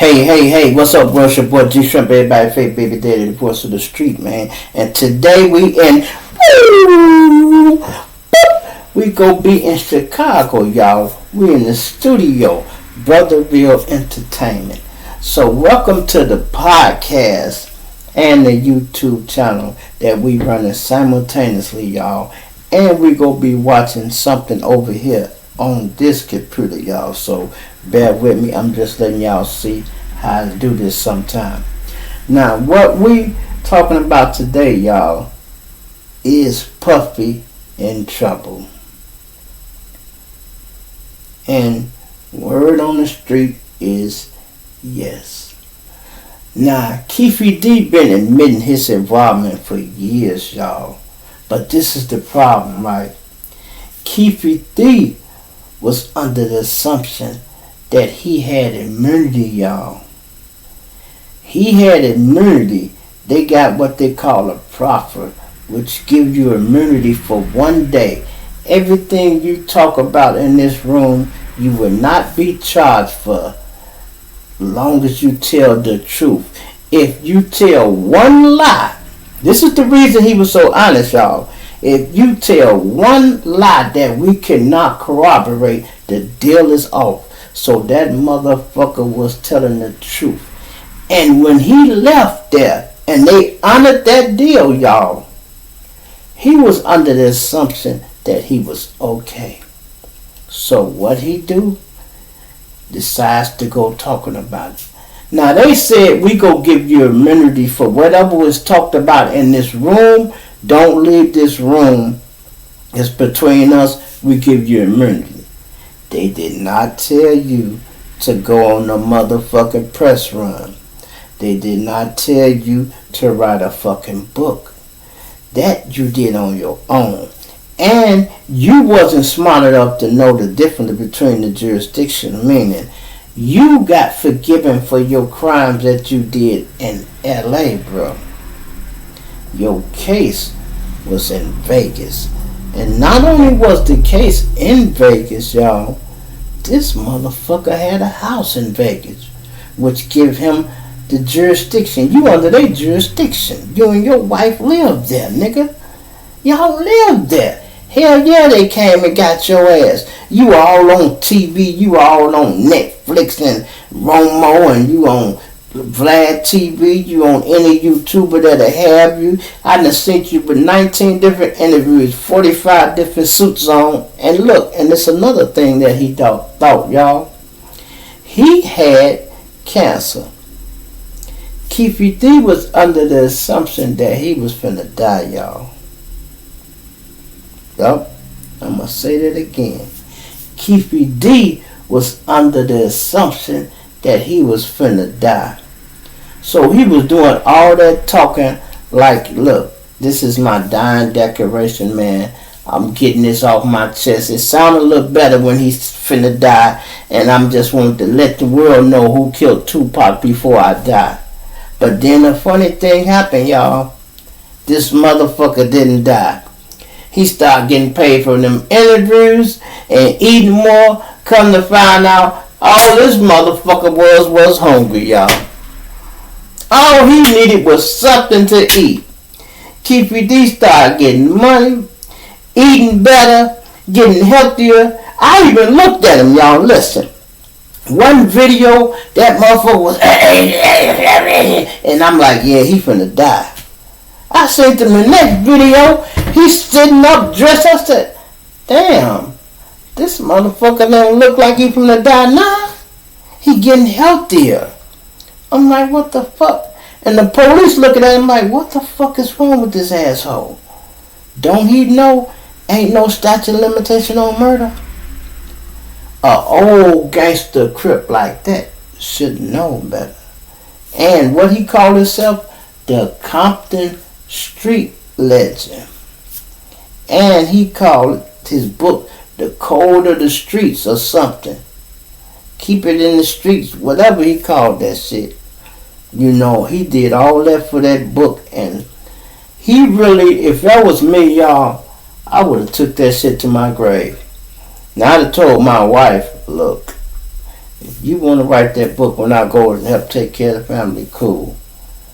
Hey, what's up, bro? It's your boy G Shrimp, everybody, fake baby daddy, the voice of the street, man. And today we go be in Chicago, y'all. We in the studio, Brotherville Entertainment. So welcome to the podcast and the YouTube channel that we running simultaneously, y'all. And we gonna be watching something over here on this computer, y'all. So bear with me. I'm just letting y'all see how to do this sometime. Now, what we talking about today, y'all, is Puffy in trouble. And word on the street is yes. Now, Keefy D been admitting his involvement for years, y'all. But this is the problem, right? Keefy D was under the assumption that he had immunity, y'all. He had immunity. They got what they call a proffer, which gives you immunity for 1 day. Everything you talk about in this room, you will not be charged for, long as you tell the truth. If you tell one lie, this is the reason he was so honest, y'all. If you tell one lie that we cannot corroborate, the deal is off. So that motherfucker was telling the truth. And when he left there, and they honored that deal, y'all, he was under the assumption that he was okay. So what he do? Decides to go talking about it. Now they said we go give you immunity for whatever was talked about in this room. Don't leave this room. It's between us. We give you immunity. They did not tell you to go on the motherfucking press run. They did not tell you to write a fucking book. That you did on your own. And you wasn't smart enough to know the difference between the jurisdiction, meaning you got forgiven for your crimes that you did in LA, bro. Your case was in Vegas. And not only was the case in Vegas, y'all, this motherfucker had a house in Vegas, which give him the jurisdiction. You under their jurisdiction. You and your wife lived there, nigga. Y'all lived there. Hell yeah, they came and got your ass. You all on TV, you all on Netflix and Romo, and you on Vlad TV, you on any YouTuber that'll have you. I done sent you with 19 different interviews, 45 different suits on. And look, and it's another thing that he thought, y'all. He had cancer. Keefy D was under the assumption that he was finna die, y'all. Yup, I'm gonna say that again. Keefy D was under the assumption that he was finna die. So he was doing all that talking like, look, this is my dying declaration, man. I'm getting this off my chest. It sounded a little better when he's finna die, and I'm just wanting to let the world know who killed Tupac before I die. But then a funny thing happened, y'all. This motherfucker didn't die. He started getting paid for them interviews and eating more. Come to find out, all this motherfucker was hungry, y'all. All he needed was something to eat. Keefy D started getting money, eating better, getting healthier. I even looked at him, y'all. Listen. One video, that motherfucker was, and I'm like, yeah, he finna die. I seen him in the next video, he's sitting up dressed. I said, damn, this motherfucker don't look like he finna die now. He getting healthier. I'm like, what the fuck? And the police looking at him like, what the fuck is wrong with this asshole? Don't he know ain't no statute of limitation on murder? A old gangster crip like that should know better. And what he called himself, the Compton Street Legend. And he called his book The Code of the Streets or something. Keep it in the streets, whatever he called that shit. You know, he did all that for that book, and he really, if that was me, y'all, I would have took that shit to my grave. Now I'd have told my wife, look, If you want to write that book when I go and help take care of the family, cool.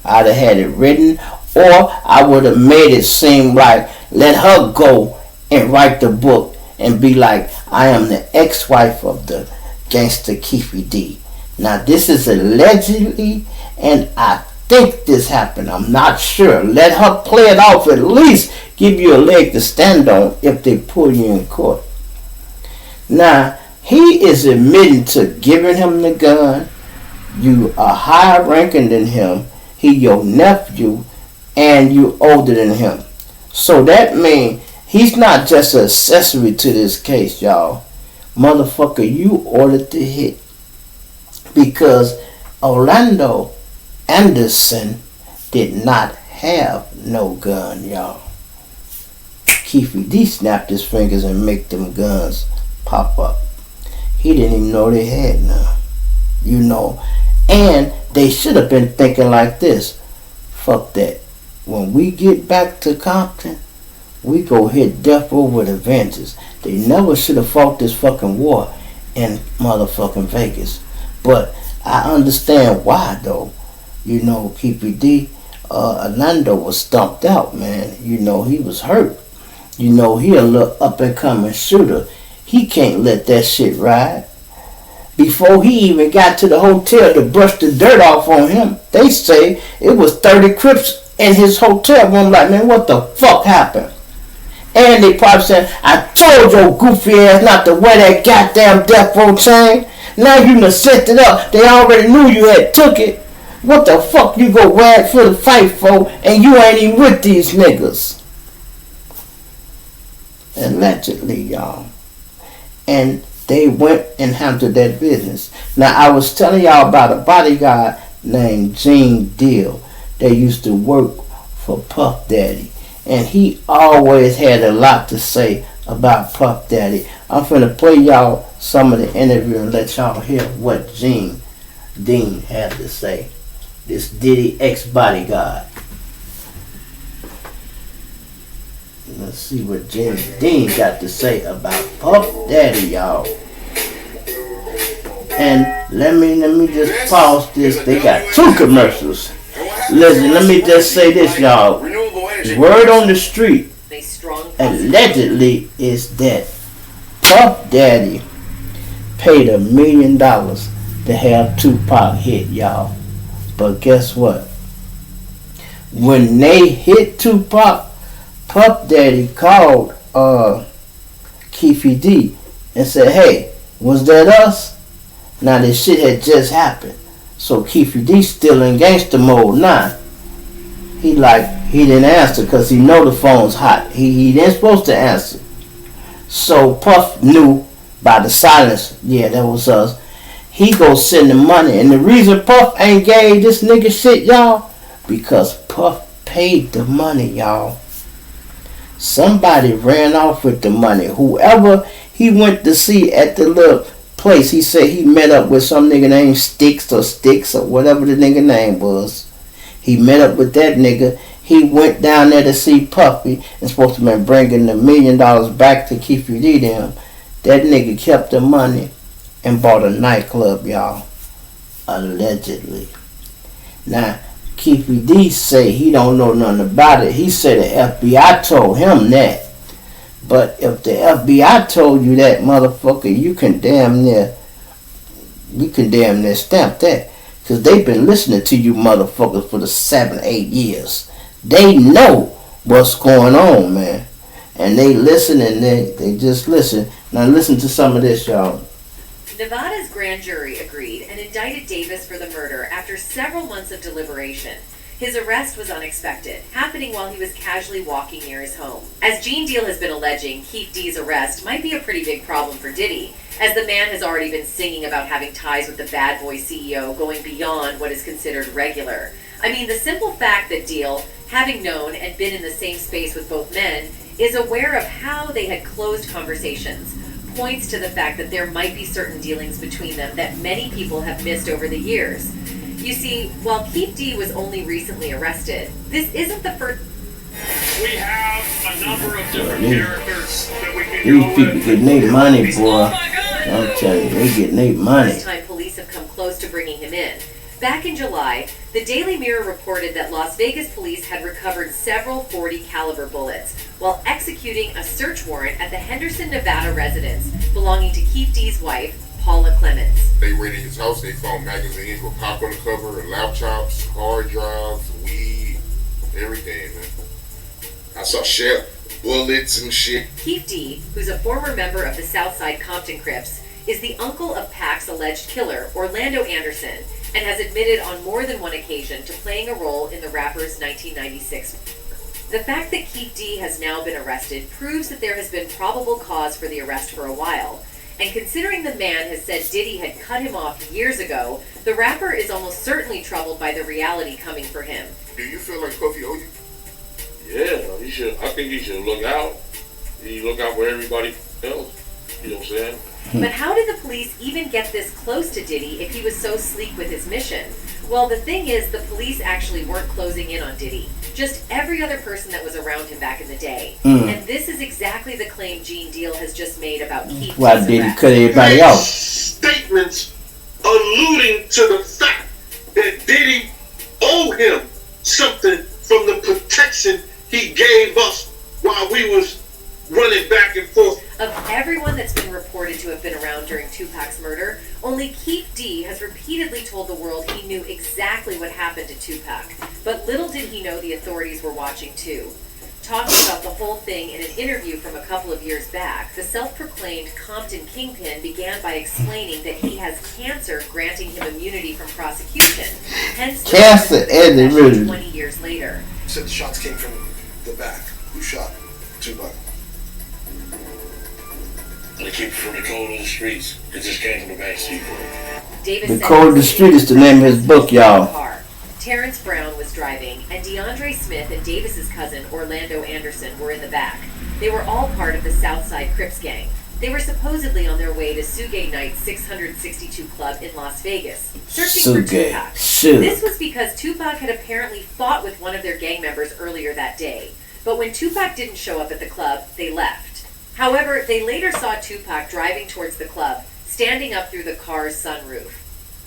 I'd have had it written, or I would have made it seem like let her go and write the book and be like, I am the ex-wife of the gangster Keefy D. Now this is allegedly, and I think this happened. I'm not sure. Let her play it off. At least give you a leg to stand on if they pull you in court. Now he is admitting to giving him the gun. You are higher ranking than him. He your nephew, and you older than him. So that means he's not just an accessory to this case, y'all. Motherfucker, you ordered the hit. Because Orlando Anderson did not have no gun, y'all. Keefy D snapped his fingers and make them guns pop up. He didn't even know they had none. You know. And they should have been thinking like this. Fuck that. When we get back to Compton, we go hit death row with a vengeance. They never should have fought this fucking war in motherfucking Vegas. But I understand why though. You know, Keefy D, Orlando was stumped out, man. You know, he was hurt. You know, he a little up and coming shooter. He can't let that shit ride. Before he even got to the hotel to brush the dirt off on him, they say it was 30 Crips in his hotel room. Like, man, what the fuck happened? And they probably said, I told your goofy ass not to wear that goddamn death row chain. Now you done set it up. They already knew you had took it. What the fuck you go wear it for the fight for, and you ain't even with these niggas? Allegedly, y'all. And they went and handled that business. Now, I was telling y'all about a bodyguard named Gene Deal that used to work for Puff Daddy. And he always had a lot to say about Puff Daddy. I'm finna play y'all some of the interview and let y'all hear what Gene Dean had to say. This Diddy ex-bodyguard. Let's see what Gene Dean got to say about Puff Daddy, y'all. And let me just pause this. They got 2 commercials. Listen, let me just say this, y'all. Word on the street allegedly is that Puff Daddy paid $1 million to have Tupac hit, y'all. But guess what? When they hit Tupac, Puff Daddy called Keefy D and said, hey, was that us? Now this shit had just happened. So Keefy D still in gangster mode now. He didn't answer because he know the phone's hot. He didn't supposed to answer. So Puff knew by the silence, yeah, that was us. He go send the money. And the reason Puff ain't gave this nigga shit, y'all, because Puff paid the money, y'all. Somebody ran off with the money. Whoever he went to see at the little place, he said he met up with some nigga named Sticks or whatever the nigga name was. He met up with that nigga. He went down there to see Puffy and supposed to be bringing the $1 million back to Keefy D them. That nigga kept the money and bought a nightclub, y'all. Allegedly. Now, Keefy D say he don't know nothing about it. He said the FBI told him that. But if the FBI told you that, motherfucker, you can damn near stamp that. Because they've been listening to you motherfuckers for the 7-8 years. They know what's going on, man. And they listen and they just listen. Now listen to some of this, y'all. Nevada's grand jury agreed and indicted Davis for the murder after several months of deliberation. His arrest was unexpected, happening while he was casually walking near his home. As Gene Deal has been alleging, Keef D's arrest might be a pretty big problem for Diddy, as the man has already been singing about having ties with the Bad Boy CEO going beyond what is considered regular. I mean, the simple fact that Deal, having known and been in the same space with both men, is aware of how they had closed conversations, points to the fact that there might be certain dealings between them that many people have missed over the years. You see, while Keef D was only recently arrested, this isn't the first... We have a number of different characters that we can These people getting their money, boy. I'm telling you, they getting their money. Time police to bringing him in. Back in July, the Daily Mirror reported that Las Vegas police had recovered several .40 caliber bullets while executing a search warrant at the Henderson, Nevada residence belonging to Keith D's wife, Paula Clemens. They raided his house. They found magazines with pop on the cover, laptops, hard drives, weed, everything, man. I saw shell, bullets and shit. Keith D, who's a former member of the Southside Compton Crips, is the uncle of Pac's alleged killer, Orlando Anderson, and has admitted on more than one occasion to playing a role in the rapper's 1996. The fact that Keith D has now been arrested proves that there has been probable cause for the arrest for a while. And considering the man has said Diddy had cut him off years ago, the rapper is almost certainly troubled by the reality coming for him. Do you feel like Puffy owed you? Yeah, he should. I think he should look out. He look out for everybody else. You know what I'm saying? But how did the police even get this close to Diddy if he was so sleek with his mission? Well, the thing is, the police actually weren't closing in on Diddy. Just every other person that was around him back in the day. And this is exactly the claim Gene Deal has just made about Keith. Why did he cut everybody off? Statements alluding to the fact that Diddy owed him something from the protection he gave us while we was running back and forth. Of everyone that's been reported to have been around during Tupac's murder, only Keith D has repeatedly told the world he knew exactly what happened to Tupac. But little did he know the authorities were watching too. Talking about the whole thing in an interview from a couple of years back, the self-proclaimed Compton Kingpin began by explaining that he has cancer, granting him immunity from prosecution. Hence, Cancer and immunity. 20 years later. You said the shots came from the back. Who shot Tupac? They keep it from the cold of the streets. It just came from the back seat. Davis The said Cold of the Street is the name of his book, y'all. car. Terrence Brown was driving, and DeAndre Smith and Davis's cousin, Orlando Anderson, were in the back. They were all part of the Southside Crips gang. They were supposedly on their way to Suge Knight's 662 Club in Las Vegas, searching for Tupac. This was because Tupac had apparently fought with one of their gang members earlier that day. But when Tupac didn't show up at the club, they left. However, they later saw Tupac driving towards the club, standing up through the car's sunroof.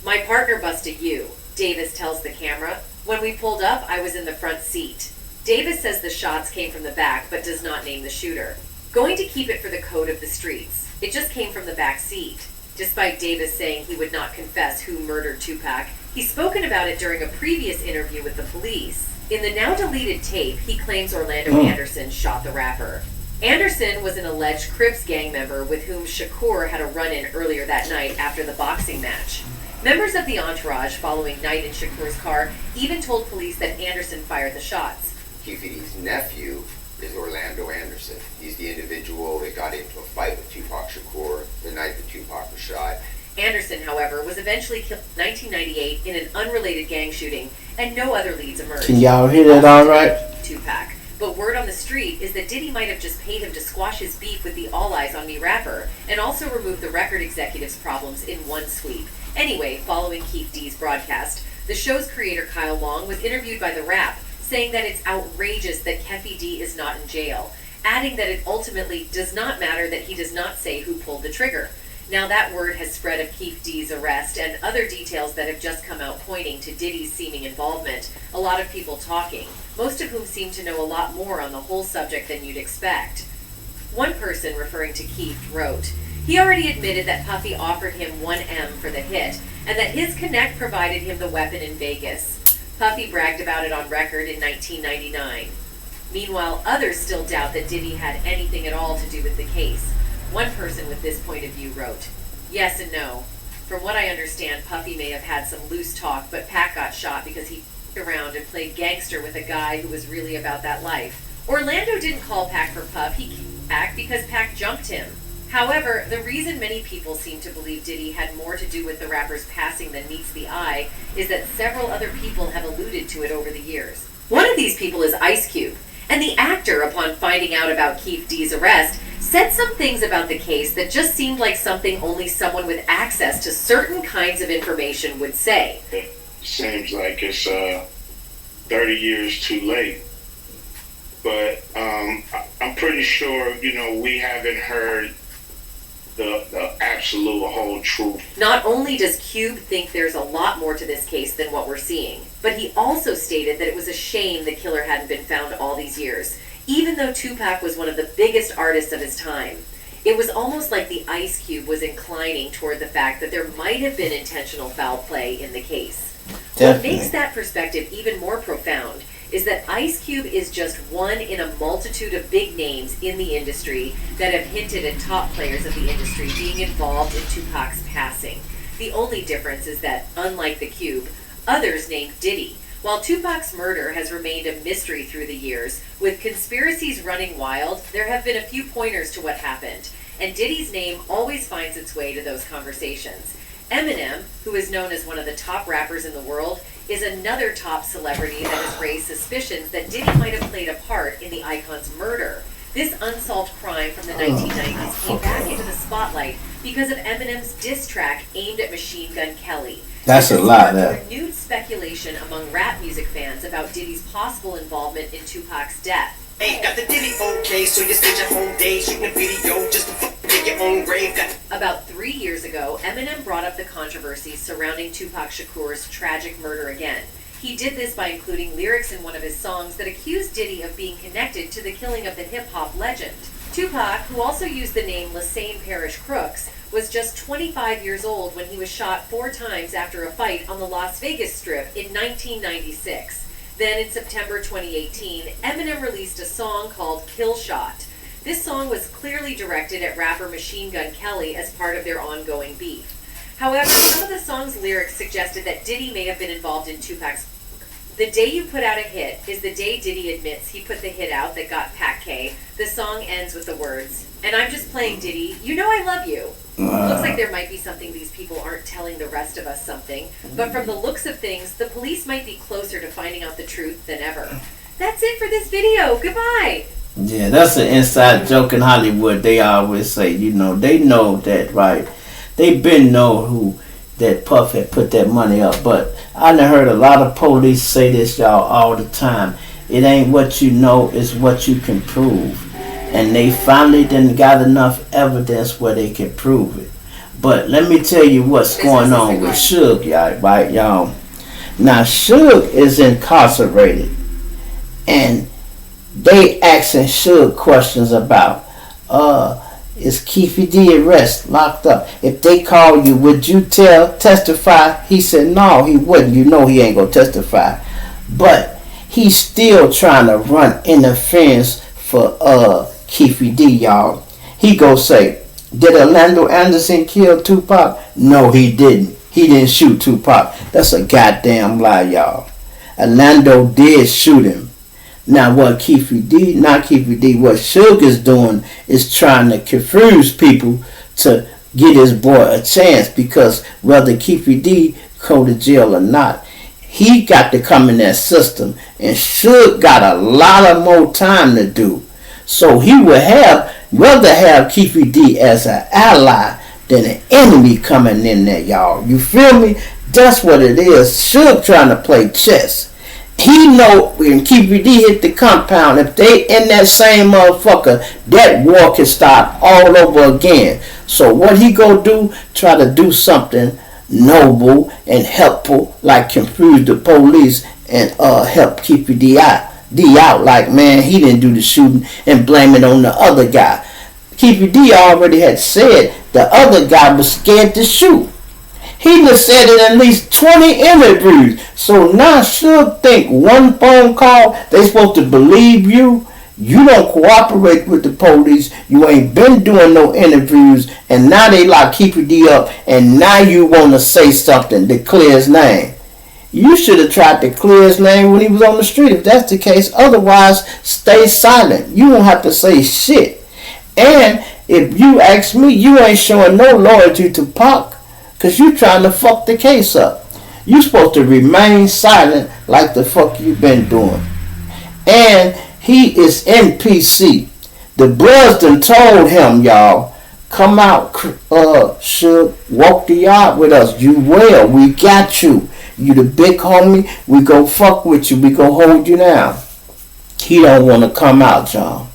"My partner busted you," Davis tells the camera. "When we pulled up, I was in the front seat." Davis says the shots came from the back, but does not name the shooter. Going to keep it for the code of the streets. It just came from the back seat. Despite Davis saying he would not confess who murdered Tupac, he's spoken about it during a previous interview with the police. In the now deleted tape, he claims Orlando Anderson shot the rapper. Anderson was an alleged Crips gang member with whom Shakur had a run-in earlier that night after the boxing match. Members of the entourage following Knight in Shakur's car even told police that Anderson fired the shots. Keith D's nephew is Orlando Anderson. He's the individual that got into a fight with Tupac Shakur the night that Tupac was shot. Anderson, however, was eventually killed in 1998 in an unrelated gang shooting, and no other leads emerged. Can y'all hear that all right? Tupac. But word on the street is that Diddy might have just paid him to squash his beef with the All Eyes on Me rapper, and also remove the record executive's problems in one sweep. Anyway, following Keith D's broadcast, the show's creator Kyle Long was interviewed by The Wrap, saying that it's outrageous that Keffy D is not in jail, adding that it ultimately does not matter that he does not say who pulled the trigger. Now that word has spread of Keith D's arrest and other details that have just come out pointing to Diddy's seeming involvement, a lot of people talking, most of whom seem to know a lot more on the whole subject than you'd expect. One person, referring to Keith, wrote, "He already admitted that Puffy offered him 1M for the hit, and that his connect provided him the weapon in Vegas. Puffy bragged about it on record in 1999. Meanwhile, others still doubt that Diddy had anything at all to do with the case. One person with this point of view wrote, "Yes and no. From what I understand, Puffy may have had some loose talk, but Pac got shot because he around and played gangster with a guy who was really about that life. Orlando didn't call Pac for Puff, he killed Pac because Pac jumped him." However, the reason many people seem to believe Diddy had more to do with the rapper's passing than meets the eye is that several other people have alluded to it over the years. One of these people is Ice Cube, and the actor, upon finding out about Keith D's arrest, said some things about the case that just seemed like something only someone with access to certain kinds of information would say. It seems like it's 30 years too late. But I'm pretty sure, we haven't heard the absolute whole truth. Not only does Cube think there's a lot more to this case than what we're seeing, but he also stated that it was a shame the killer hadn't been found all these years, even though Tupac was one of the biggest artists of his time. It was almost like the Ice Cube was inclining toward the fact that there might have been intentional foul play in the case. Definitely. What makes that perspective even more profound is that Ice Cube is just one in a multitude of big names in the industry that have hinted at top players of the industry being involved in Tupac's passing. The only difference is that, unlike the Cube, others named Diddy. While Tupac's murder has remained a mystery through the years, with conspiracies running wild, there have been a few pointers to what happened, and Diddy's name always finds its way to those conversations. Eminem, who is known as one of the top rappers in the world, is another top celebrity that has raised suspicions that Diddy might have played a part in the icon's murder. This unsolved crime from the 1990s came back into the spotlight because of Eminem's diss track aimed at Machine Gun Kelly. That's a lot there. Renewed speculation among rap music fans about Diddy's possible involvement in Tupac's death. Hey, got the Diddy okay, so you spend your whole day shooting a video just to dig your own grave. About 3 years ago, Eminem brought up the controversy surrounding Tupac Shakur's tragic murder again. He did this by including lyrics in one of his songs that accused Diddy of being connected to the killing of the hip-hop legend. Tupac, who also used the name Lassane Parish Crooks, was just 25 years old when he was shot 4 times after a fight on the Las Vegas Strip in 1996. Then in September 2018, Eminem released a song called Kill Shot. This song was clearly directed at rapper Machine Gun Kelly as part of their ongoing beef. However, some of the song's lyrics suggested that Diddy may have been involved in Tupac's. The day you put out a hit is the day Diddy admits he put the hit out that got Pat K. The song ends with the words, "And I'm just playing Diddy, you know I love you." Looks like there might be something these people aren't telling the rest of us something, but from the looks of things, the police might be closer to finding out the truth than ever. That's it for this video. Goodbye. Yeah, that's an inside joke in Hollywood. They always say, you know, they know that, right? They been know who that Puff had put that money up. But I done heard a lot of police say this, y'all, all the time. It ain't what you know, it's what you can prove. And they finally done got enough evidence where they can prove it. But let me tell you what's going on with Suge, y'all, right, y'all? Now, Suge is incarcerated. And they asking Suge questions about, is Keefy D arrested, locked up? If they call you, would you testify? He said no, he wouldn't. You know he ain't gonna testify. But he's still trying to run interference for Keefy D, y'all. He go say, did Orlando Anderson kill Tupac? No, he didn't. He didn't shoot Tupac. That's a goddamn lie, y'all. Orlando did shoot him. Now what Keefy D, what Suge is doing is trying to confuse people to get his boy a chance, because whether Keefy D go to jail or not, he got to come in that system, and Suge got a lot of more time to do. So he would rather have Keefy D as an ally than an enemy coming in there, y'all. You feel me? That's what it is. Suge trying to play chess. He know when Keefy D hit the compound, if they in that same motherfucker, that war can start all over again. So what he go do? Try to do something noble and helpful, like confuse the police and help Keefy D out. Like, man, he didn't do the shooting, and blame it on the other guy. Keefy D already had said the other guy was scared to shoot. He done said in at least 20 interviews. So now Suge think one phone call, they supposed to believe you. You don't cooperate with the police. You ain't been doing no interviews. And now they lock Keefy D up. And now you want to say something to clear his name. You should have tried to clear his name when he was on the street, if that's the case. Otherwise, stay silent. You won't have to say shit. And if you ask me, you ain't showing no loyalty to Pac, because you trying to fuck the case up. You supposed to remain silent like the fuck you been doing. And he is NPC. The Bloods done told him, y'all, come out, Suge, walk the yard with us. You will. We got you. You the big homie. We go fuck with you. We go hold you down. He don't want to come out, y'all.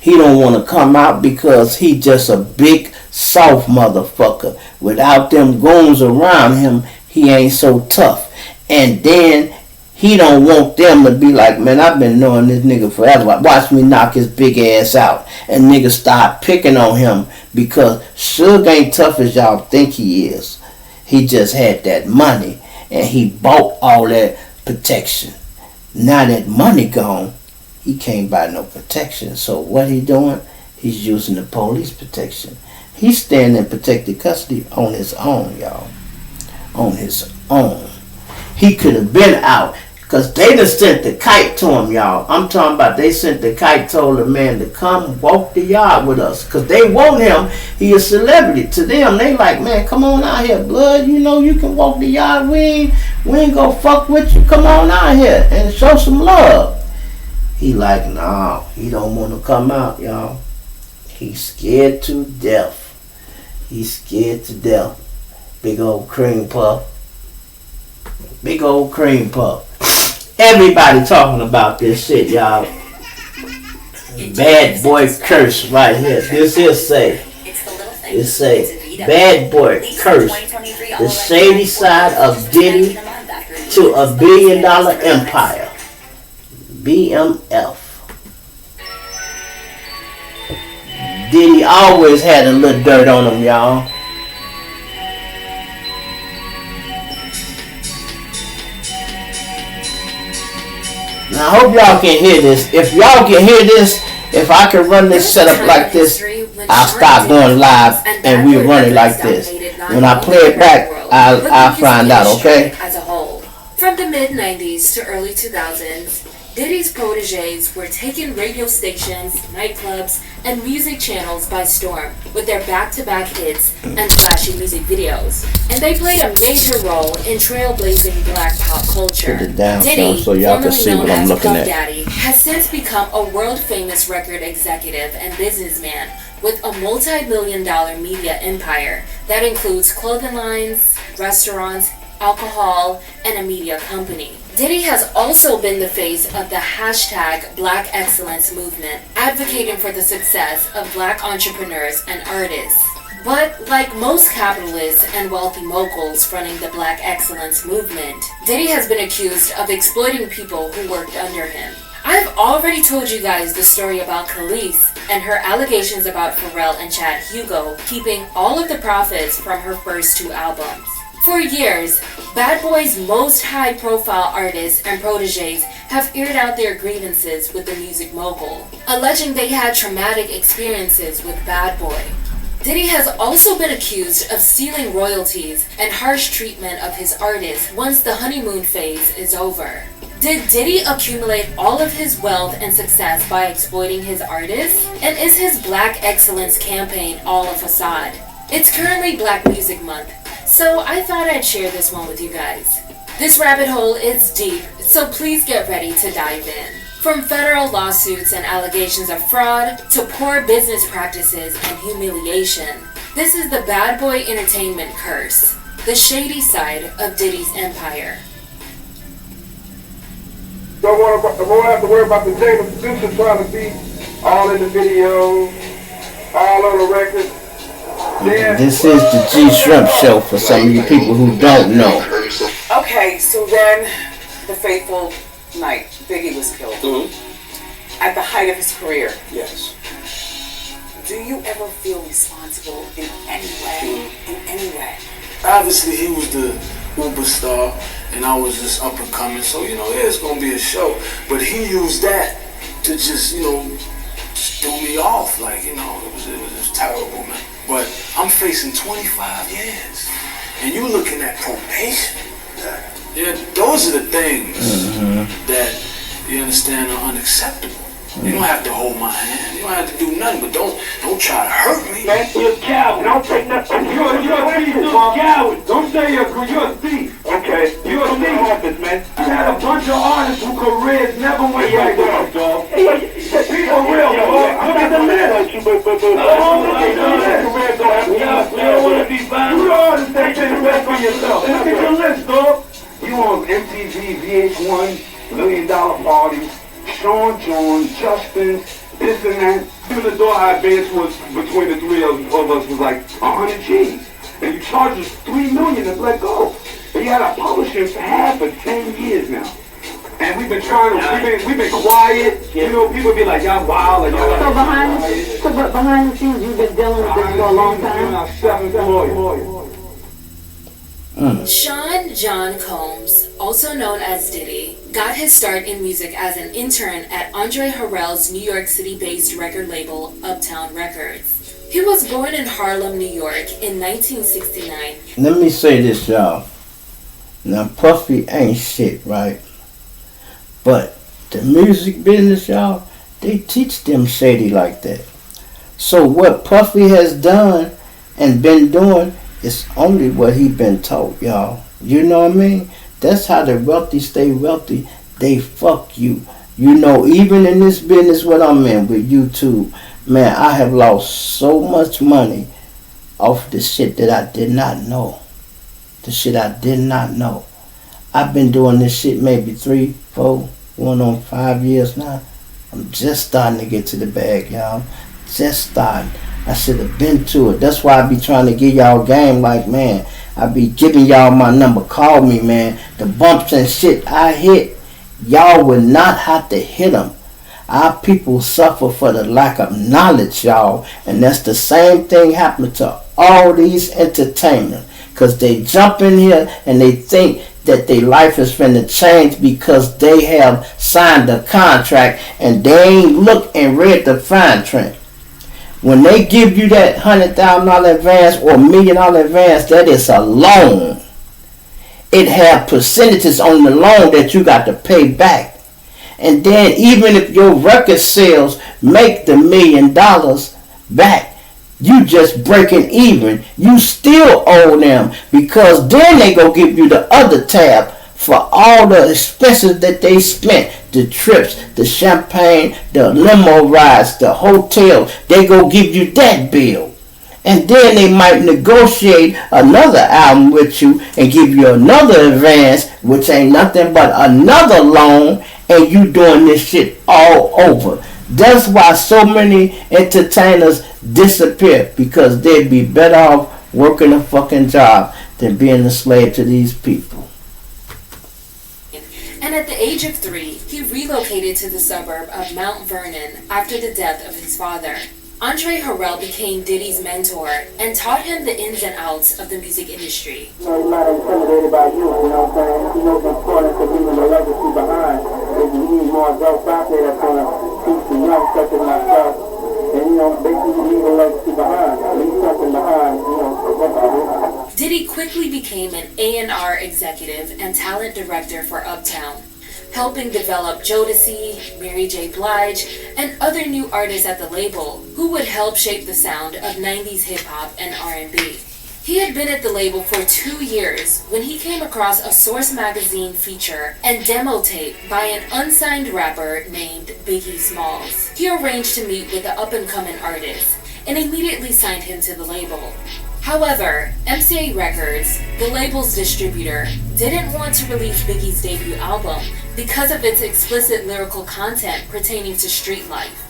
he don't want to come out because he just a big soft motherfucker. Without them goons around him, he ain't so tough. And then he don't want them to be like, man, I've been knowing this nigga forever. Watch me knock his big ass out. And niggas start picking on him because Suge ain't tough as y'all think he is. He just had that money and he bought all that protection. Now that money gone, he can't buy no protection. So what he doing? He's using the police protection. He's staying in protected custody on his own, y'all. On his own. He could have been out. Because they done sent the kite to him, y'all. I'm talking about they sent the kite, told the man to come walk the yard with us. Because they want him. He a celebrity. To them, they like, man, come on out here, blood. You know you can walk the yard. We ain't gonna fuck with you. Come on out here and show some love. He like, nah, he don't want to come out, y'all. He's scared to death. He's scared to death. Big old cream puff. Big old cream puff. Everybody talking about this shit, y'all. Bad boy curse right here. This here say. It say, bad boy curse. The shady side of Diddy to $1 billion empire. BMF. Diddy always had a little dirt on him, y'all. Now, I hope y'all can hear this. If y'all can hear this, if I can run this setup like this, I'll start going live and we run it like this. When I play it back, I'll find out, okay? As a whole. From the mid-90s to early 2000s, Diddy's proteges were taking radio stations, nightclubs, and music channels by storm with their back-to-back hits and flashy music videos. And they played a major role in trailblazing black pop culture. Put it down, Diddy, so y'all can see what I'm looking Puff at. Daddy, has since become a world-famous record executive and businessman with a multi-million-dollar media empire that includes clothing lines, restaurants, alcohol, and a media company. Diddy has also been the face of the hashtag Black Excellence movement, advocating for the success of black entrepreneurs and artists. But like most capitalists and wealthy moguls running the Black Excellence movement, Diddy has been accused of exploiting people who worked under him. I've already told you guys the story about Khalees and her allegations about Pharrell and Chad Hugo keeping all of the profits from her first 2 albums. For years, Bad Boy's most high-profile artists and proteges have aired out their grievances with the music mogul, alleging they had traumatic experiences with Bad Boy. Diddy has also been accused of stealing royalties and harsh treatment of his artists once the honeymoon phase is over. Did Diddy accumulate all of his wealth and success by exploiting his artists? And is his Black Excellence campaign all a facade? It's currently Black Music Month, so I thought I'd share this one with you guys. This rabbit hole is deep, so please get ready to dive in. From federal lawsuits and allegations of fraud to poor business practices and humiliation, this is the Bad Boy Entertainment curse, the shady side of Diddy's empire. Don't have to worry about the Jada producer trying to be all in the video, all on the record. This is the G Shrimp Show for some of you people who don't know. Okay, so then the fateful night Biggie was killed. Mm-hmm. At the height of his career. Yes. Do you ever feel responsible in any way? In any way? Obviously, he was the uber star, and I was just up and coming. So it's gonna be a show. But he used that to just just threw me off. Like it was terrible, man. But I'm facing 25 years, and you looking at probation. Yeah, those are the things that you understand are unacceptable. You don't have to hold my hand. You don't have to do nothing, but don't try to hurt me. Man, you're a coward. Don't take nothing. You're a thief. You're a coward. Don't say you're a thief. Okay. You're a thief. Office, man. You had a bunch of artists whose careers never went right with us, dog. People real, dog. Look at the list. You don't want to be violent. You artists that didn't work for yourself. Look at the list, dog. You on MTV, VH1, $1 Million Party, Sean John, Justin, this and that. Even the door I advanced was between the three of us was like 100 G's. And you charge us $3 million to let go. And you had to publish him for half for 10 years now. And we've been trying to, we've been quiet. You know, people be like, y'all wild. Like, y'all so behind the scenes, you've been dealing with this for a long time? Sean John Combs, also known as Diddy, got his start in music as an intern at Andre Harrell's New York City-based record label, Uptown Records. He was born in Harlem, New York in 1969. Let me say this, y'all. Now, Puffy ain't shit, right? But the music business, y'all, they teach them shady like that. So what Puffy has done and been doing is only what he been taught, y'all. You know what I mean? That's how the wealthy stay wealthy. They fuck you. You know, even in this business what I'm in with YouTube, man, I have lost so much money off the shit that I did not know. The shit I did not know. I've been doing this shit maybe 3, 4, going on 5 years now. I'm just starting to get to the bag, y'all. Just starting. I should have been to it. That's why I be trying to give y'all game like, man, I be giving y'all my number. Call me, man. The bumps and shit I hit, y'all would not have to hit them. Our people suffer for the lack of knowledge, y'all. And that's the same thing happening to all these entertainers. Because they jump in here and they think that their life is finna change because they have signed a contract and they ain't looked and read the fine print. When they give you that $100,000 advance or $1 million advance, that is a loan. It have percentages on the loan that you got to pay back. And then even if your record sales make the $1 million back, you just breaking even. You still owe them because then they go give you the other tab for all the expenses that they spent. The trips, the champagne, the limo rides, the hotel. They go give you that bill. And then they might negotiate another album with you and give you another advance, which ain't nothing but another loan, and you doing this shit all over. That's why so many entertainers disappear, because they'd be better off working a fucking job than being a slave to these people. And at the age of 3, he relocated to the suburb of Mount Vernon after the death of his father. Andre Harrell became Diddy's mentor and taught him the ins and outs of the music industry. You know, he's not intimidated by you know what I'm saying? He knows the importance of leaving a legacy behind. If you need more adults out there that's going to teach the young such as myself, and, you know, basically leave a legacy behind. Leave something behind, you know. Diddy quickly became an A&R executive and talent director for Uptown, helping develop Jodeci, Mary J. Blige, and other new artists at the label who would help shape the sound of 90s hip-hop and R&B. He had been at the label for 2 years when he came across a Source magazine feature and demo tape by an unsigned rapper named Biggie Smalls. He arranged to meet with the up-and-coming artist and immediately signed him to the label. However, MCA Records, the label's distributor, didn't want to release Biggie's debut album because of its explicit lyrical content pertaining to street life.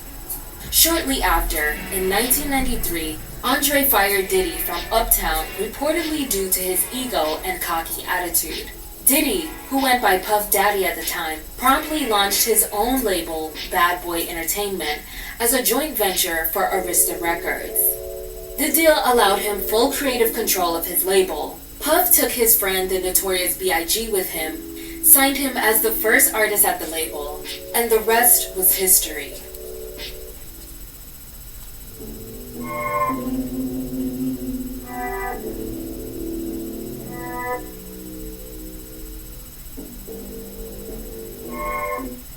Shortly after, in 1993, Andre fired Diddy from Uptown reportedly due to his ego and cocky attitude. Diddy, who went by Puff Daddy at the time, promptly launched his own label, Bad Boy Entertainment, as a joint venture for Arista Records. The deal allowed him full creative control of his label. Puff took his friend the Notorious B.I.G. with him, signed him as the first artist at the label, and the rest was history.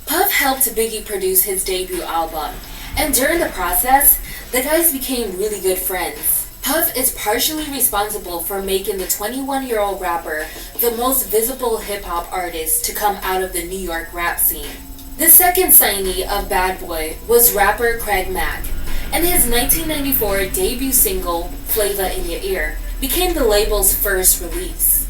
Puff helped Biggie produce his debut album, and during the process, the guys became really good friends. Puff is partially responsible for making the 21-year-old rapper the most visible hip-hop artist to come out of the New York rap scene. The second signee of Bad Boy was rapper Craig Mack, and his 1994 debut single, Flavor in Your Ear, became the label's first release.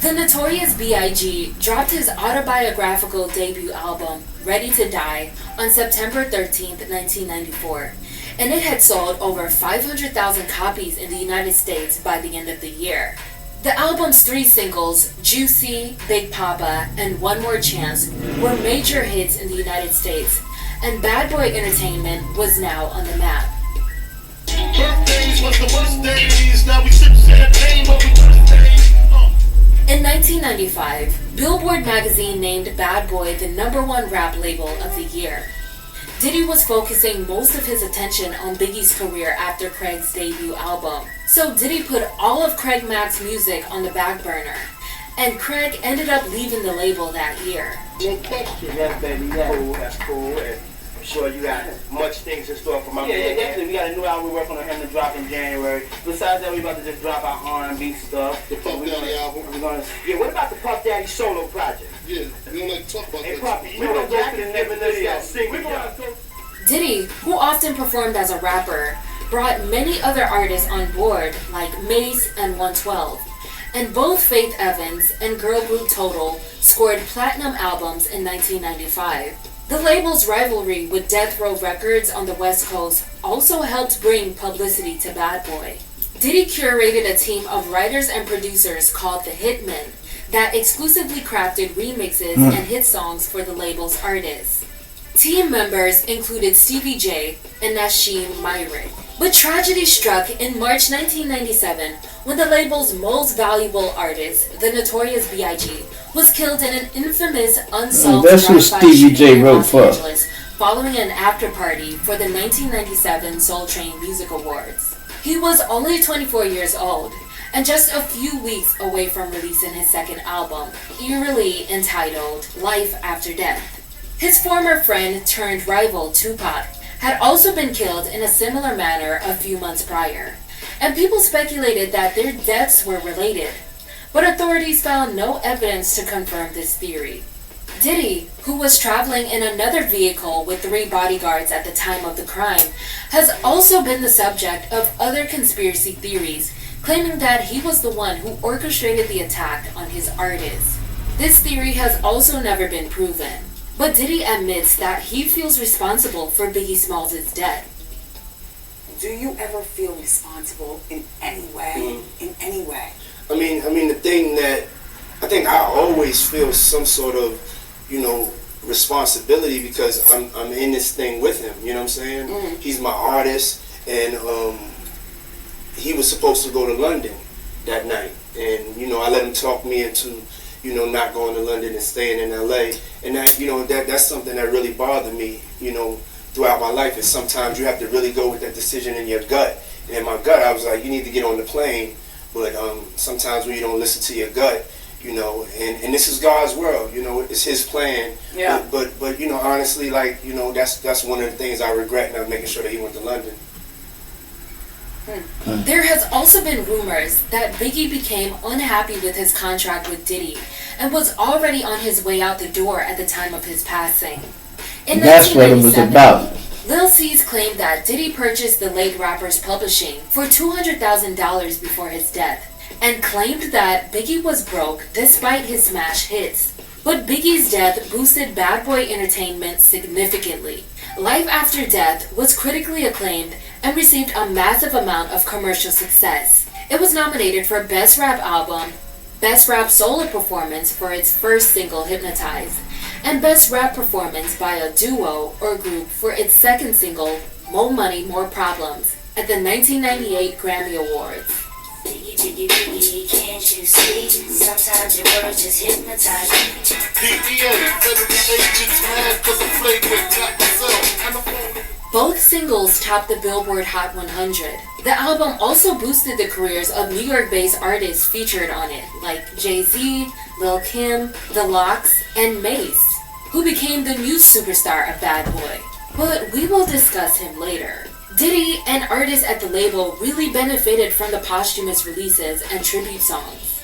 The Notorious B.I.G. dropped his autobiographical debut album, Ready to Die, on September 13, 1994, and it had sold over 500,000 copies in the United States by the end of the year. The album's 3 singles, Juicy, Big Papa, and One More Chance, were major hits in the United States, and Bad Boy Entertainment was now on the map. Birthdays was the worst days. Now we sip champagne, but we birthdays. In 1995, Billboard magazine named Bad Boy the #1 rap label of the year. Diddy was focusing most of his attention on Biggie's career after Craig's debut album, so Diddy put all of Craig Mack's music on the back burner, and Craig ended up leaving the label that year. No question. Yes, baby, yeah. That's cool. And I'm sure you got much things in store for my man. Yeah, definitely. We got a new album we're working on him to drop in January. Besides that, we about to just drop our R&B stuff. The Puff Daddy album. Yeah, what about the Puff Daddy solo project? Yeah, we don't like to talk about that. Hey, Puff, you know what Jack is never that single. Diddy, who often performed as a rapper, brought many other artists on board like Mace and 112, and both Faith Evans and girl group Total scored platinum albums in 1995. The label's rivalry with Death Row Records on the West Coast also helped bring publicity to Bad Boy. Diddy curated a team of writers and producers called the Hitmen that exclusively crafted remixes and hit songs for the label's artists. Team members included Stevie J and Nasheem Myrick. But tragedy struck in March 1997 when the label's most valuable artist, the Notorious B.I.G., was killed in an infamous unsolved drive-by shooting in Los Angeles following an after-party for the 1997 Soul Train Music Awards. He was only 24 years old and just a few weeks away from releasing his second album, eerily entitled Life After Death. His former friend turned rival Tupac had also been killed in a similar manner a few months prior, and people speculated that their deaths were related, but authorities found no evidence to confirm this theory. Diddy, who was traveling in another vehicle with 3 bodyguards at the time of the crime, has also been the subject of other conspiracy theories, claiming that he was the one who orchestrated the attack on his artists. This theory has also never been proven, but Diddy admits that he feels responsible for Biggie Smalls' death. Do you ever feel responsible in any way? In any way? I mean, the thing that I think I always feel some sort of, responsibility because I'm in this thing with him. You know what I'm saying? He's my artist, and he was supposed to go to London that night, and I let him talk me into not going to London and staying in LA, and that's something that really bothered me, throughout my life. Is sometimes you have to really go with that decision in your gut. And in my gut, I was like, you need to get on the plane. But sometimes when you don't listen to your gut, and this is God's world, it's His plan. Yeah. But honestly, that's one of the things I regret, not making sure that he went to London. There has also been rumors that Biggie became unhappy with his contract with Diddy and was already on his way out the door at the time of his passing. That's what it was about. Lil C's claimed that Diddy purchased the late rapper's publishing for $200,000 before his death, and claimed that Biggie was broke despite his smash hits. But Biggie's death boosted Bad Boy Entertainment significantly. Life After Death was critically acclaimed and received a massive amount of commercial success. It was nominated for Best Rap Album, Best Rap Solo Performance for its first single, Hypnotize, and Best Rap Performance by a Duo or Group for its second single, More Money, More Problems, at the 1998 Grammy Awards. Biggie, biggie, biggie, can't you see? Sometimes your words just hypnotize me. Both singles topped the Billboard Hot 100. The album also boosted the careers of New York-based artists featured on it, like Jay-Z, Lil' Kim, The Lox, and Mace, who became the new superstar of Bad Boy. But we will discuss him later. Diddy and artists at the label really benefited from the posthumous releases and tribute songs.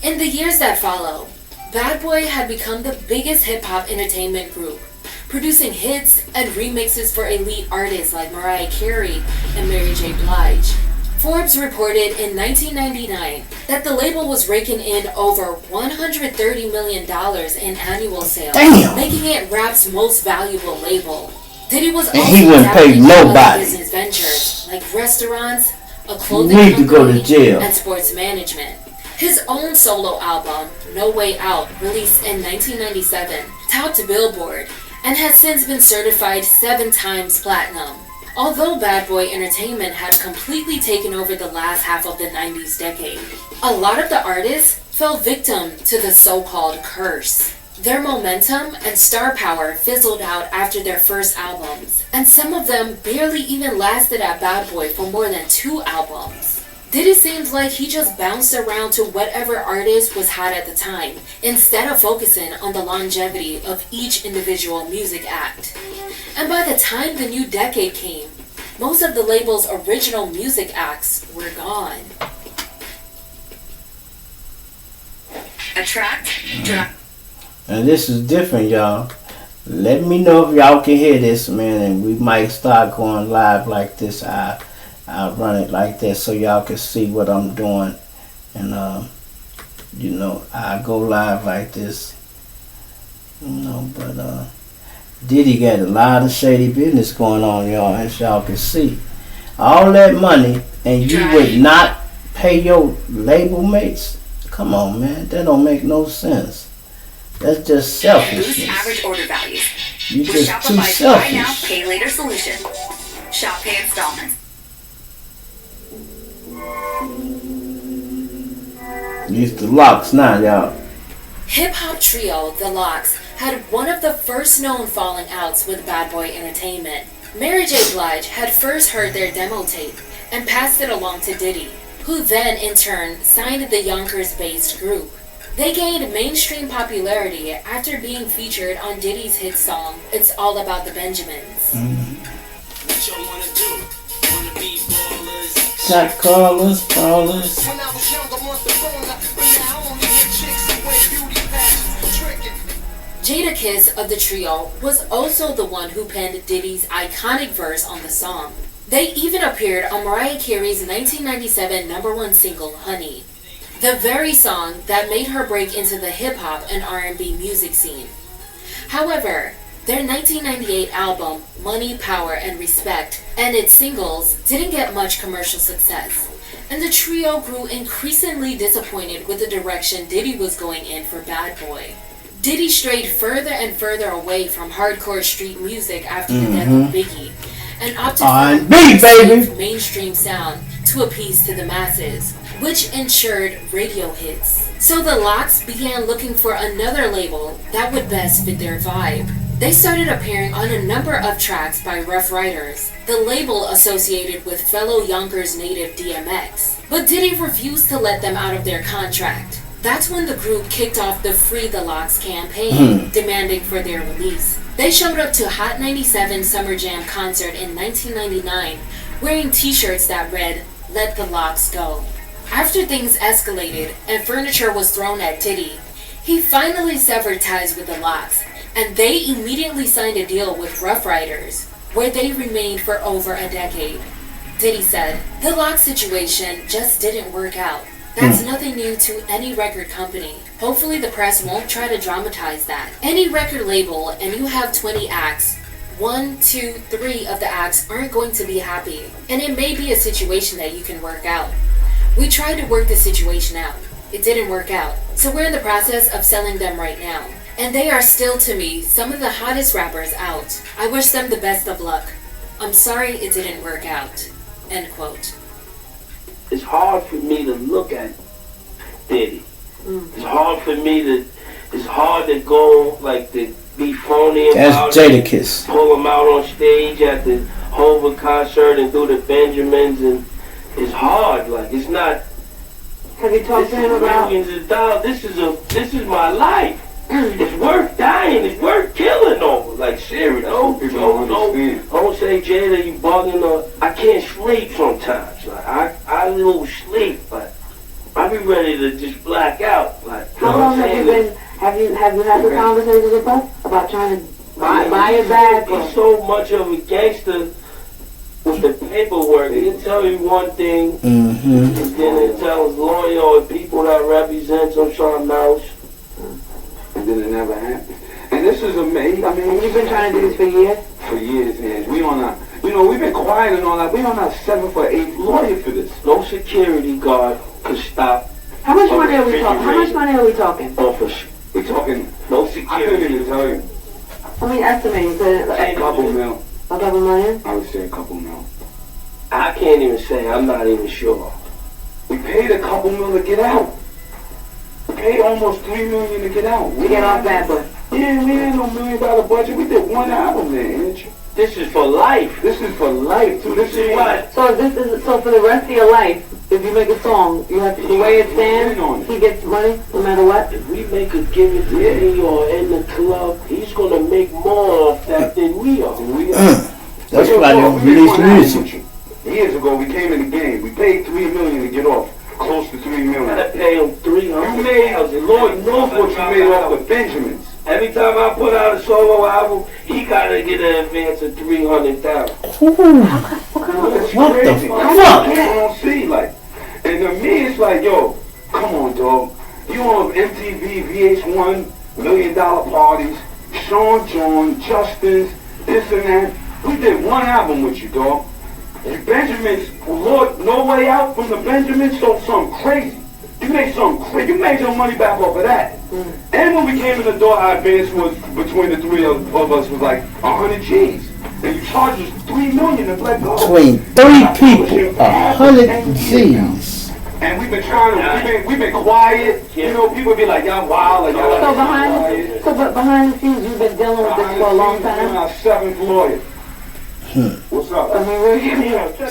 In the years that follow, Bad Boy had become the biggest hip-hop entertainment group, producing hits and remixes for elite artists like Mariah Carey and Mary J. Blige. Forbes reported in 1999 that the label was raking in over $130 million in annual sales, making it rap's most valuable label. Diddy was also he wouldn't pay nobody. Business ventures like restaurants, a clothing company, and sports management. His own solo album, No Way Out, released in 1997, topped Billboard and has since been certified 7 times platinum. Although Bad Boy Entertainment had completely taken over the last half of the 90s decade, a lot of the artists fell victim to the so-called curse. Their momentum and star power fizzled out after their first albums, and some of them barely even lasted at Bad Boy for more than 2 albums. Diddy seems like he just bounced around to whatever artist was hot at the time, instead of focusing on the longevity of each individual music act. And by the time the new decade came, most of the label's original music acts were gone. And this is different, y'all. Let me know if y'all can hear this, man, and we might start going live like this. I'll run it like that so y'all can see what I'm doing. And, I go live like this. But Diddy got a lot of shady business going on, y'all, as y'all can see. All that money, and you would not pay your label mates? Come on, man. That don't make no sense. That's just selfishness. Boost average order values. You With just too Shopify's Buy Now, selfish. Pay Later solution. Shop pay installments. Use the locks now, y'all. Hip-hop trio The Lox had one of the first known falling outs with Bad Boy Entertainment. Mary J. Blige had first heard their demo tape and passed it along to Diddy, who then in turn signed the Yonkers-based group. They gained mainstream popularity after being featured on Diddy's hit song, It's All About the Benjamins. What y'all wanna do? Wanna be ballers? Shot callers. When I was young, I want the phone, but now I only hit chicks and wear beauty pageants, tricking. Jadakiss of the trio was also the one who penned Diddy's iconic verse on the song. They even appeared on Mariah Carey's 1997 #1 single, Honey, the very song that made her break into the hip-hop and R&B music scene. However, their 1998 album, Money, Power, and Respect, and its singles didn't get much commercial success, and the trio grew increasingly disappointed with the direction Diddy was going in for Bad Boy. Diddy strayed further and further away from hardcore street music after the death of Biggie, and opted for a safe mainstream sound to appease to the masses, which ensured radio hits. So the Lox began looking for another label that would best fit their vibe. They started appearing on a number of tracks by Rough Riders, the label associated with fellow Yonkers native DMX. But Diddy refused to let them out of their contract. That's when the group kicked off the Free the Lox campaign, demanding for their release. They showed up to Hot 97 Summer Jam concert in 1999, wearing t-shirts that read, Let the Lox Go. After things escalated and furniture was thrown at Diddy, he finally severed ties with the Lox, and they immediately signed a deal with Rough Riders, where they remained for over a decade. Diddy said, the Lox situation just didn't work out. That's nothing new to any record company. Hopefully the press won't try to dramatize that. Any record label and you have 20 acts, 1, 2, 3 of the acts aren't going to be happy, and it may be a situation that you can work out. We tried to work the situation out. It didn't work out, so we're in the process of selling them right now. And they are still, to me, some of the hottest rappers out. I wish them the best of luck. I'm sorry it didn't work out. End quote. It's hard for me to look at Diddy. It's hard for me to, it's hard to go, like, to be phony about Jadakiss. Pull him out on stage at the Hova concert and do the Benjamins, and it's hard, like, it's not. Have you talked to him about millions of dollars? This is my life. It's worth dying. It's worth killing over. Like, serious. Don't say, Jada, you bugging or I can't sleep sometimes. Like, I lose sleep. Like, I be ready to just black out. Like, how long have you been? Have you had the conversations about trying to buy it back? He's so much of a gangster. with the paperwork. He'll tell you one thing, Mm-hmm. and then he'll tell his lawyer or people that represent him something else, and then it never happens. And this is amazing. I mean, You've been trying to do this for years? For years, man. We on our, we've been quiet and all that. We on our 7th or 8th lawyer for this. No security guard could stop. How much money are we talking? How much money are we talking? Office. We talking no security. I couldn't even tell you. I mean, estimating. A couple mil. A couple million? I would say a couple mil. I can't even say. I'm not even sure. We paid a couple mil to get out. We paid almost $3 million to get out. To get off Bad Boy. Yeah, we had no $1 million budget. We did one album, man. This is for life. This is for life, too. This is what? So for the rest of your life, if you make a song, you have to, the way it stands, he gets money no matter what? If we make a Give It to Me or in the club, he's going to make more of that than we are. That's why they don't release music. Years ago, we came in the game. We paid $3 million to get off. Close to $3 million. I pay him $300,000. You made, Lord knows what you made off the Benjamins. Every time I put out a solo album, he gotta get an advance of $300,000. What the fuck? I don't see, like, and to me, it's like, yo, come on, dog. You on MTV, VH1, $1 million parties, Sean John, Justin's, this and that. We did one album with you, dog. And Benjamins, Lord, no way out from the Benjamins, so something crazy. You made something crazy. You made your money back off of that. And when we came in the door, our advance was between the three of us was like 100 G's. And you charged us $3 million to let go. Between 3 people, 100 G's. And we've been trying to, we've been quiet. You know, people be like, y'all wild, like y'all. But behind the scenes, you've been dealing with this for a long time. I'm our 7th lawyer. What's up?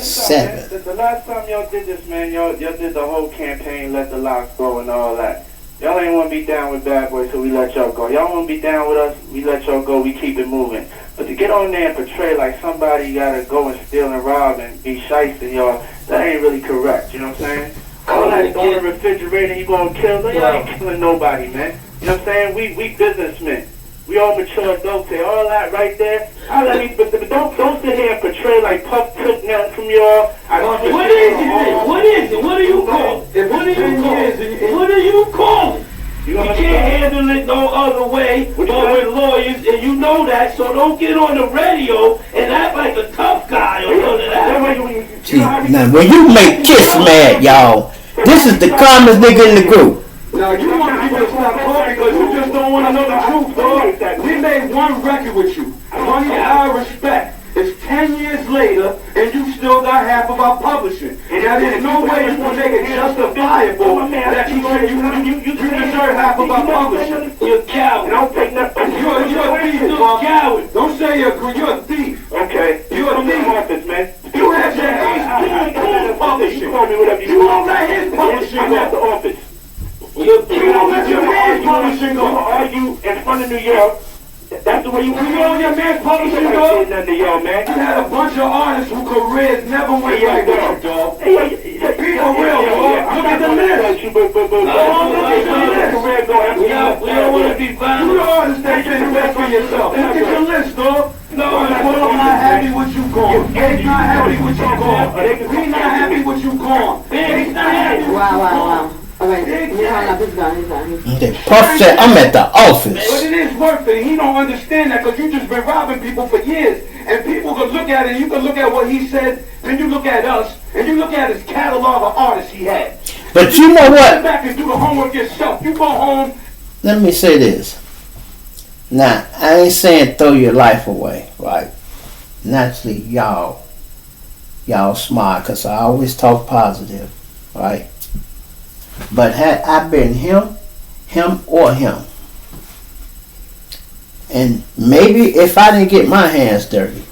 Seven. The last time y'all did this, man, y'all did the whole campaign, let the locks go and all that. Y'all ain't want to be down with Bad Boy, so we let y'all go. Y'all want to be down with us, we let y'all go, we keep it moving. But to get on there and portray like somebody gotta go and steal and rob and be shysting y'all, that ain't really correct, you know what I'm saying? All that on the refrigerator, you gonna kill them, y'all ain't killing nobody, man. You know what I'm saying? We businessmen. We all mature adults here. All that right there. But don't sit here and portray like Puff took nothing from y'all. What is it? What is it? What do you call it? What do you call it? What do you call it? You can't handle it no other way but with lawyers, and you know that, so don't get on the radio and act like a tough guy or none of that. See, now when you make Kiss mad, y'all, this is the calmest nigga in the group. Now, you want people to stop talking because you just don't want to know the truth, dog. We made one record with you. Money Our Respect. It's 10 years later, and you still got half of our publishing. And there's no way you can make it justifiable that you say you deserve half of our publishing. You're a coward. Don't take nothing. You're a thief, dog. Coward. Don't say you're a thief. Okay. You're a thief. Office, man. You have your hands publishing. You call me whatever you won't let his publishing I'm at the go. office. You don't let your man's publishing go. Argue in front of New York. That's the way you want to go. Your man's publishing go. Nothing to y'all, man. You had a bunch of artists whose careers never went right with you, dog. Be for real, dog. Look at the list. Look at the list. We don't want to be violent. You the artist that didn't best for yourself. Look at your list, dog. No, I'm not happy with you gone. They're not happy with you gone. We not happy with you gone. They're not happy. Wow. Alright, he's done. Okay, Puff said, I'm at the office. But it is worth it. He don't understand that because you just been robbing people for years. And people could look at it, and you can look at what he said, then you look at us, and you look at his catalog of artists he had. But you know what? Go back and do the homework yourself. You go home. Let me say this. Now, I ain't saying throw your life away, right? Naturally, y'all smart, because I always talk positive, right? But had I been him or him, and maybe if I didn't get my hands dirty,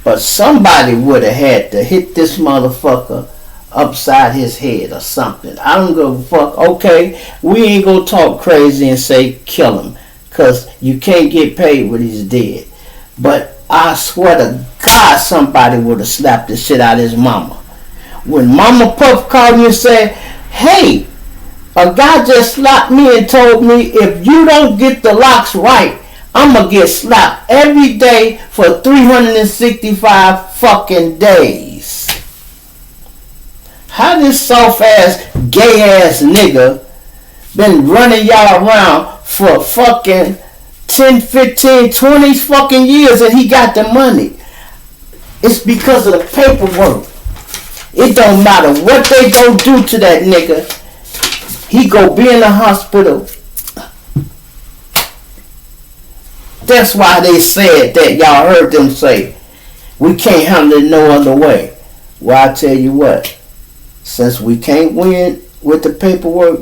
but somebody would have had to hit this motherfucker upside his head or something. I don't give a fuck. Okay, we ain't gonna talk crazy and say kill him, because you can't get paid when he's dead. But I swear to God, somebody would have slapped the shit out of his mama. When Mama Puff called me and said, hey, a guy just slapped me and told me if you don't get the locks right, I'm gonna get slapped every day for 365 fucking days. How this soft ass, gay ass nigga been running y'all around for fucking 10, 15, 20 fucking years and he got the money? It's because of the paperwork. It don't matter what they go do to that nigga. He go be in the hospital. That's why they said that. Y'all heard them say, we can't handle it no other way. Well, I tell you what, since we can't win with the paperwork,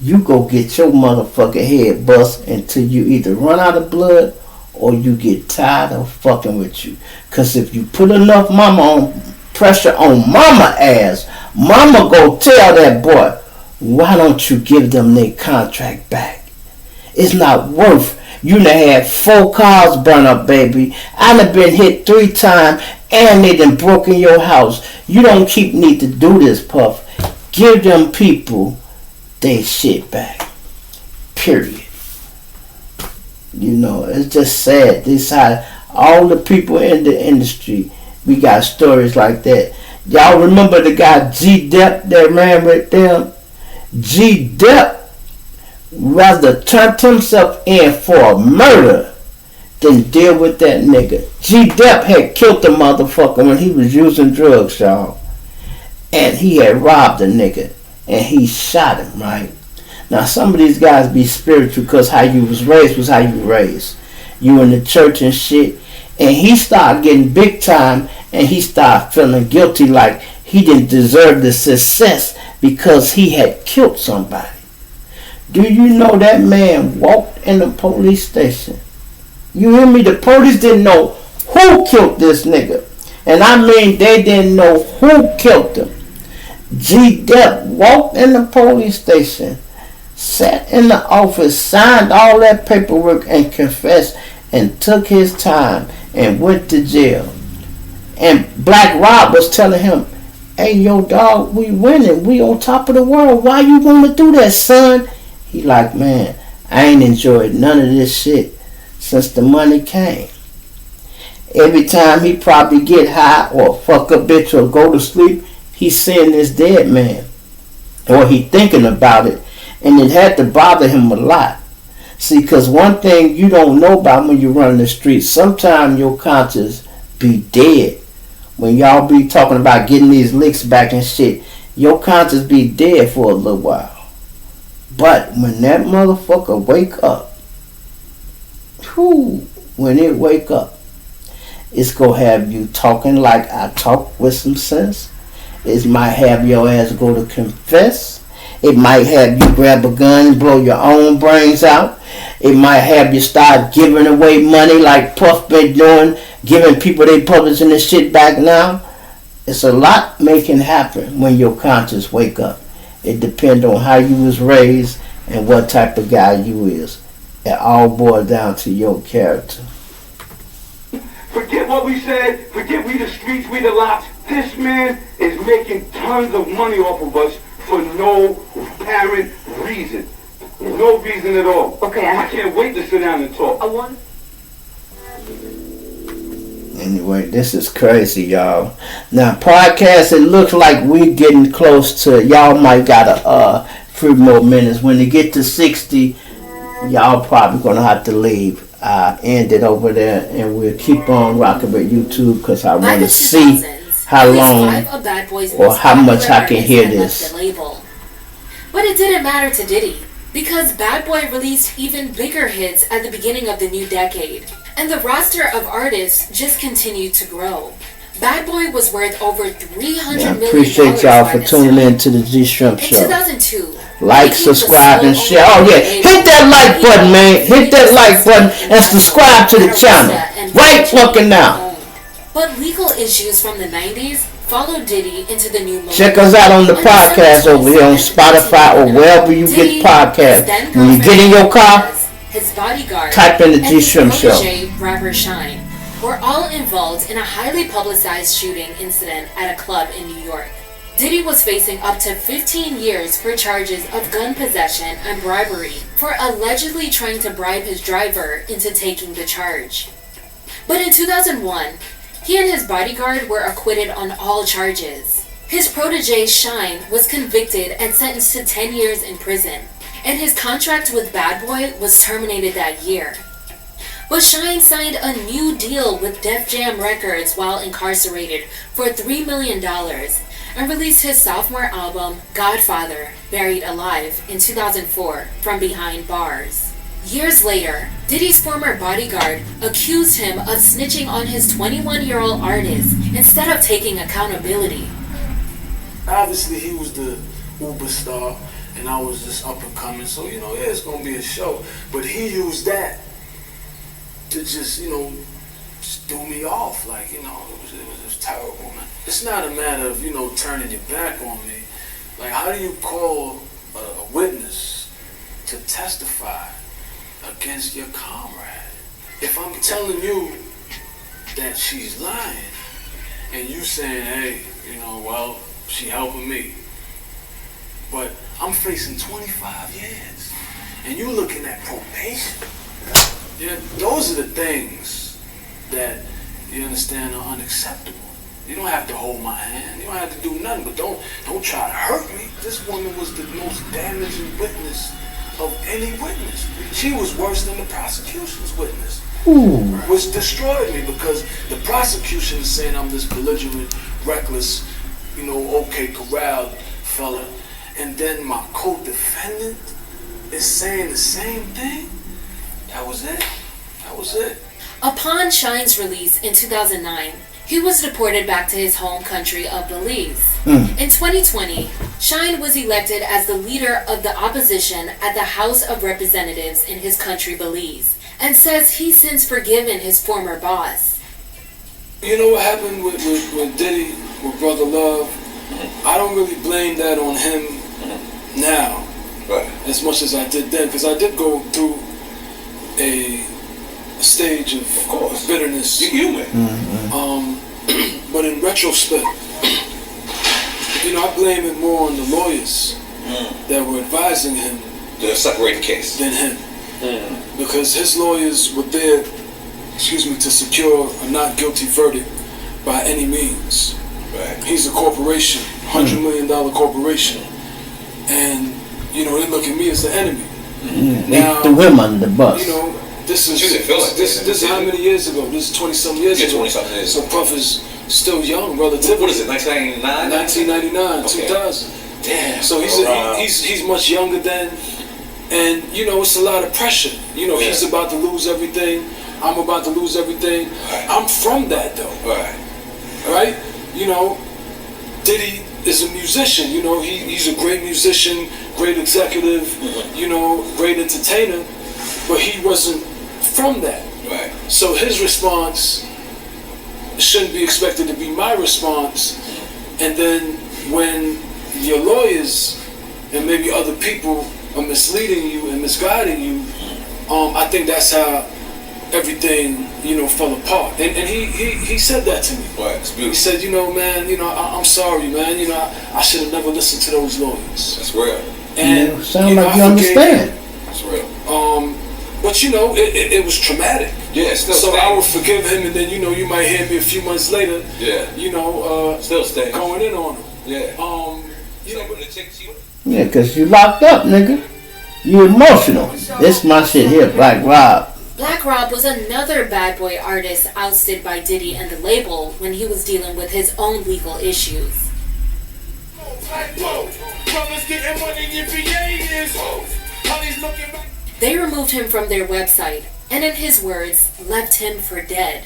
you go get your motherfucking head bust until you either run out of blood or you get tired of fucking with you. Because if you put enough pressure on mama ass, mama go tell that boy, why don't you give them their contract back? It's not worth. You done had 4 cars burn up, baby. I done been hit 3 times and they done broken your house. You don't need to do this, Puff. Give them people they shit back. Period. You know, it's just sad. This how all the people in the industry, we got stories like that. Y'all remember the guy G Depp that ran with them? G Depp rather turned himself in for a murder than deal with that nigga. G Depp had killed the motherfucker when he was using drugs, y'all. And he had robbed a nigga. And he shot him, right? Now, some of these guys be spiritual because how you was raised was how you raised. You in the church and shit. And he started getting big time and he started feeling guilty like he didn't deserve the success because he had killed somebody. Do you know that man walked in the police station? You hear me? The police didn't know who killed this nigga. And I mean they didn't know who killed him. G Depp walked in the police station, sat in the office, signed all that paperwork and confessed and took his time and went to jail. And Black Rob was telling him, hey, yo, dog, we winning. We on top of the world. Why you want to do that, son? He like, man, I ain't enjoyed none of this shit since the money came. Every time he probably get high or fuck a bitch or go to sleep, he's seeing this dead man. Or he thinking about it. And it had to bother him a lot. See, because one thing you don't know about when you run the streets, sometimes your conscience be dead. When y'all be talking about getting these licks back and shit, your conscience be dead for a little while. But when that motherfucker wake up, when it wake up, it's gonna have you talking like I talk with some sense. It might have your ass go to confess. It might have you grab a gun and blow your own brains out. It might have you start giving away money like Puff been doing, giving people they publishing this shit back now. It's a lot making happen when your conscience wake up. It depends on how you was raised and what type of guy you is. It all boils down to your character. Forget what we said. Forget we the streets, we the lots. This man is making tons of money off of us for no apparent reason. No reason at all. Okay, I can't wait to sit down and talk. Anyway, this is crazy, y'all. Now, podcast, it looks like we getting close to, y'all might got a few more minutes. When they get to 60, y'all probably going to have to leave. I end it over there, and we'll keep on rocking with YouTube because I want to see how long or how much I can hear this. But it didn't matter to Diddy, because Bad Boy released even bigger hits at the beginning of the new decade, and the roster of artists just continued to grow. Bad Boy was worth over $300 million. Appreciate y'all for tuning in to the G Shrimp Show. In 2002, like, subscribe, and share. Oh yeah, hit that like button, man. Hit that like button and subscribe to the channel right fucking now. But legal issues from the 90s followed Diddy into the new millennium. Check us out on the podcast over here on Spotify or wherever you get podcasts. When you get in your car, his bodyguard, type in the G Shrimp Show. Rapper Shyne were all involved in a highly publicized shooting incident at a club in New York. Diddy was facing up to 15 years for charges of gun possession and bribery for allegedly trying to bribe his driver into taking the charge. But in 2001, he and his bodyguard were acquitted on all charges. His protege, Shyne, was convicted and sentenced to 10 years in prison, and his contract with Bad Boy was terminated that year. But Shyne signed a new deal with Def Jam Records while incarcerated for $3 million and released his sophomore album, Godfather, Buried Alive, in 2004 from behind bars. Years later, Diddy's former bodyguard accused him of snitching on his 21-year-old artist instead of taking accountability. Obviously, he was the uber star, and I was just up and coming, so, yeah, it's gonna be a show. But he used that to just, just threw me off, like, it was terrible, man. It's not a matter of, turning your back on me. Like, how do you call a witness to testify against your comrade? If I'm telling you that she's lying, and you saying, hey, well, she helping me, but I'm facing 25 years, and you looking at probation. Yeah, those are the things that, you understand, are unacceptable. You don't have to hold my hand. You don't have to do nothing, but don't try to hurt me. This woman was the most damaging witness of any witness. She was worse than the prosecution's witness. Which destroyed me, because the prosecution is saying I'm this belligerent, reckless, OK corral fella, and then my co-defendant is saying the same thing. That was it. Upon Shyne's release in 2009, he was deported back to his home country of Belize. In 2020, Shyne was elected as the leader of the opposition at the House of Representatives in his country, Belize, and says he's since forgiven his former boss. You know what happened with Diddy, with Brother Love? I don't really blame that on him now, as much as I did then, because I did go through a stage of course, bitterness. You're human. But in retrospect, I blame it more on the lawyers that were advising him to separate the case than him, because his lawyers were there, to secure a not guilty verdict by any means. Right. He's a corporation, $100 million corporation, and they look at me as the enemy. They threw him under the bus. This is how many years ago? This is 20-some years ago. 20-something years. So Puff is still young, relatively. What is it, 1999? 1999, okay. 2000. Damn. So he's much younger then, and it's a lot of pressure. He's about to lose everything. I'm about to lose everything. Right. I'm from that though. Right? Diddy is a musician. He's a great musician, great executive. Great entertainer, but he wasn't from that. Right. So his response shouldn't be expected to be my response. And then when your lawyers and maybe other people are misleading you and misguiding you, I think that's how everything, fell apart. And he said that to me. Right. It's beautiful. He said, man, I'm sorry, man. I should have never listened to those lawyers. That's real. And sound like you understand. That's real. But it was traumatic. Yeah, it's still so staying. I would forgive him, and then you might hear me a few months later. Yeah. Still staying. Going in on him. Yeah. Yeah, cause you locked up, nigga. You emotional. This my shit here, Black Rob. Black Rob was another Bad Boy artist ousted by Diddy and the label when he was dealing with his own legal issues. They removed him from their website, and in his words, left him for dead.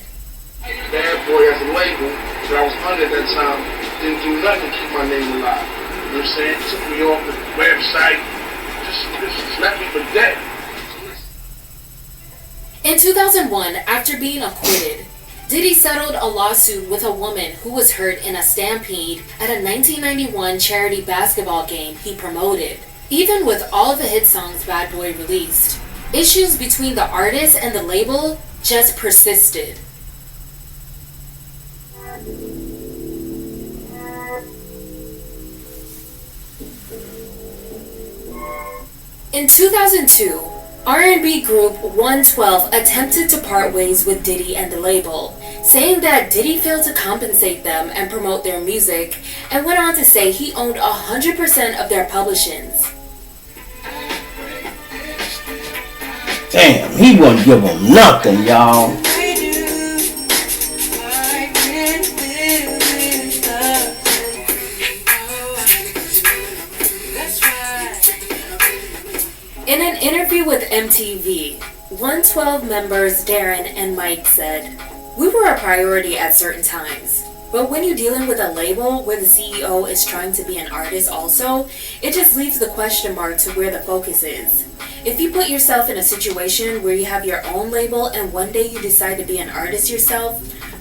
Bad Boy as a label that I was under at that time didn't do nothing to keep my name alive. You know what I'm saying? Took me off the website, just left me for dead. In 2001, after being acquitted, Diddy settled a lawsuit with a woman who was hurt in a stampede at a 1991 charity basketball game he promoted. Even with all the hit songs Bad Boy released, issues between the artist and the label just persisted. In 2002, R&B group 112 attempted to part ways with Diddy and the label, saying that Diddy failed to compensate them and promote their music, and went on to say he owned 100% of their publishings. Damn, he wouldn't give them nothing, y'all. In an interview with MTV, 112 members Darren and Mike said, "We were a priority at certain times, but when you're dealing with a label where the CEO is trying to be an artist also, it just leaves the question mark to where the focus is. If you put yourself in a situation where you have your own label and one day you decide to be an artist yourself,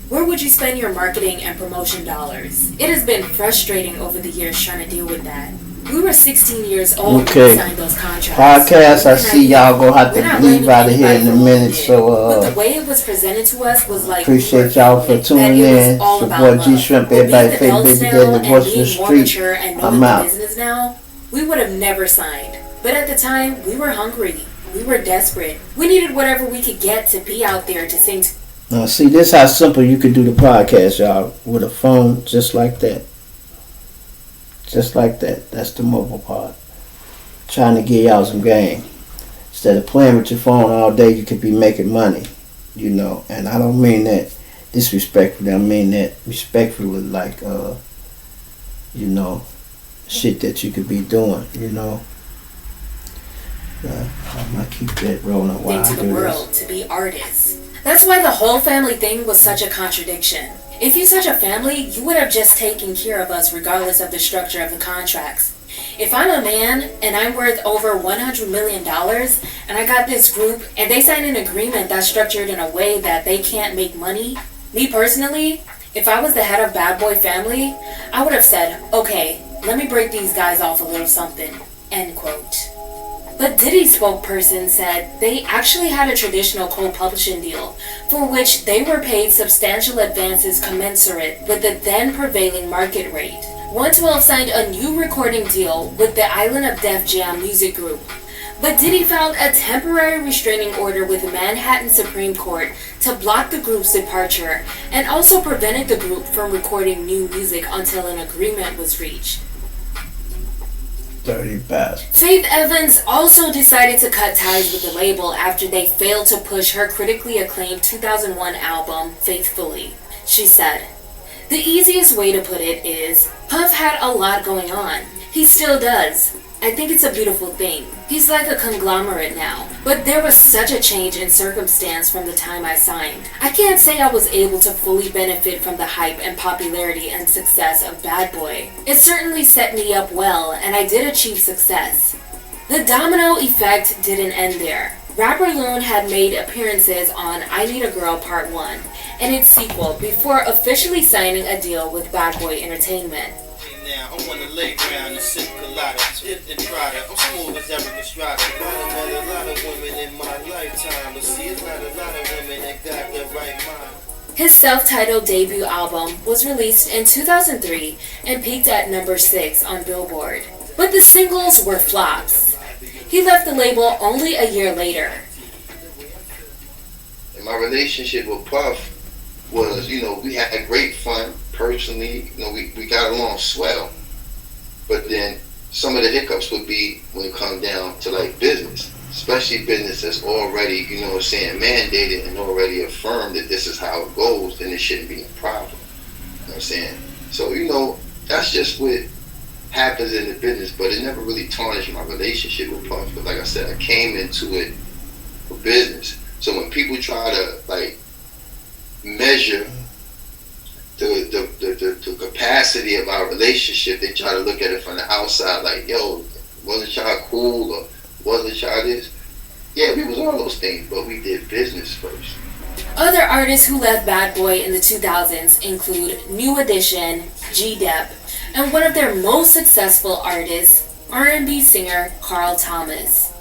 where would you spend your marketing and promotion dollars?" It has been frustrating over the years trying to deal with that. We were 16 years old when we signed those contracts. Podcast, I see y'all gonna have to leave out of here in a minute, so But the way it was presented to us was like appreciate y'all for tuning in. It's your boy G Shrimp, everybody favorite baby daddy, the voice of the street. I'm out. Business now, we would have never signed. But at the time, we were hungry. We were desperate. We needed whatever we could get to be out there to sing. Now, see, this how simple you could do the podcast, y'all, with a phone just like that. Just like that. That's the mobile part. Trying to get y'all some game. Instead of playing with your phone all day, you could be making money. You know, and I don't mean that disrespectfully. I mean that respectfully, like, you know, shit that you could be doing, you know. I'm gonna keep that rolling while I Into the do world this. to be artists. That's why the whole family thing was such a contradiction. If you're such a family, you would have just taken care of us regardless of the structure of the contracts. If I'm a man and I'm worth over $100 million and I got this group and they sign an agreement that's structured in a way that they can't make money, me personally, if I was the head of Bad Boy Family, I would have said, okay, let me break these guys off a little something, end quote. But Diddy's spokesperson said they actually had a traditional co-publishing deal for which they were paid substantial advances commensurate with the then prevailing market rate. 112 signed a new recording deal with the Island of Def Jam music group. But Diddy filed a temporary restraining order with the Manhattan Supreme Court to block the group's departure and also prevented the group from recording new music until an agreement was reached. Dirty bastard. Faith Evans also decided to cut ties with the label after they failed to push her critically acclaimed 2001 album, Faithfully. She said, "The easiest way to put it is, Puff had a lot going on. He still does. I think it's a beautiful thing. He's like a conglomerate now. But there was such a change in circumstance from the time I signed. I can't say I was able to fully benefit from the hype and popularity and success of Bad Boy. It certainly set me up well, and I did achieve success." The domino effect didn't end there. Rapper Loon had made appearances on I Need a Girl Part 1 and its sequel before officially signing a deal with Bad Boy Entertainment. Now, I wanna lay down and sip colada, dip and Prada. I'm smooth as Eric Estrada. I met a lot of women in my lifetime, but see, it's not a lot of women that got the right mind. His self-titled debut album was released in 2003 and peaked at number 6 on Billboard. But the singles were flops. He left the label only a year later. And my relationship with Puff was, you know, we had great fun. Personally, you know, we got along swell, but then some of the hiccups would be when it comes down to like business, especially business that's already, you know what I'm saying, mandated and already affirmed that this is how it goes, then it shouldn't be a problem. You know what I'm saying? So, you know, that's just what happens in the business, but it never really tarnished my relationship with Puff. But like I said, I came into it for business. So when people try to like measure the capacity of our relationship, they try to look at it from the outside like, yo, wasn't y'all cool or wasn't y'all this? Yeah, we was all those things, but we did business first. Other artists who left Bad Boy in the 2000s include New Edition, G-Dep, and one of their most successful artists, R&B singer Carl Thomas.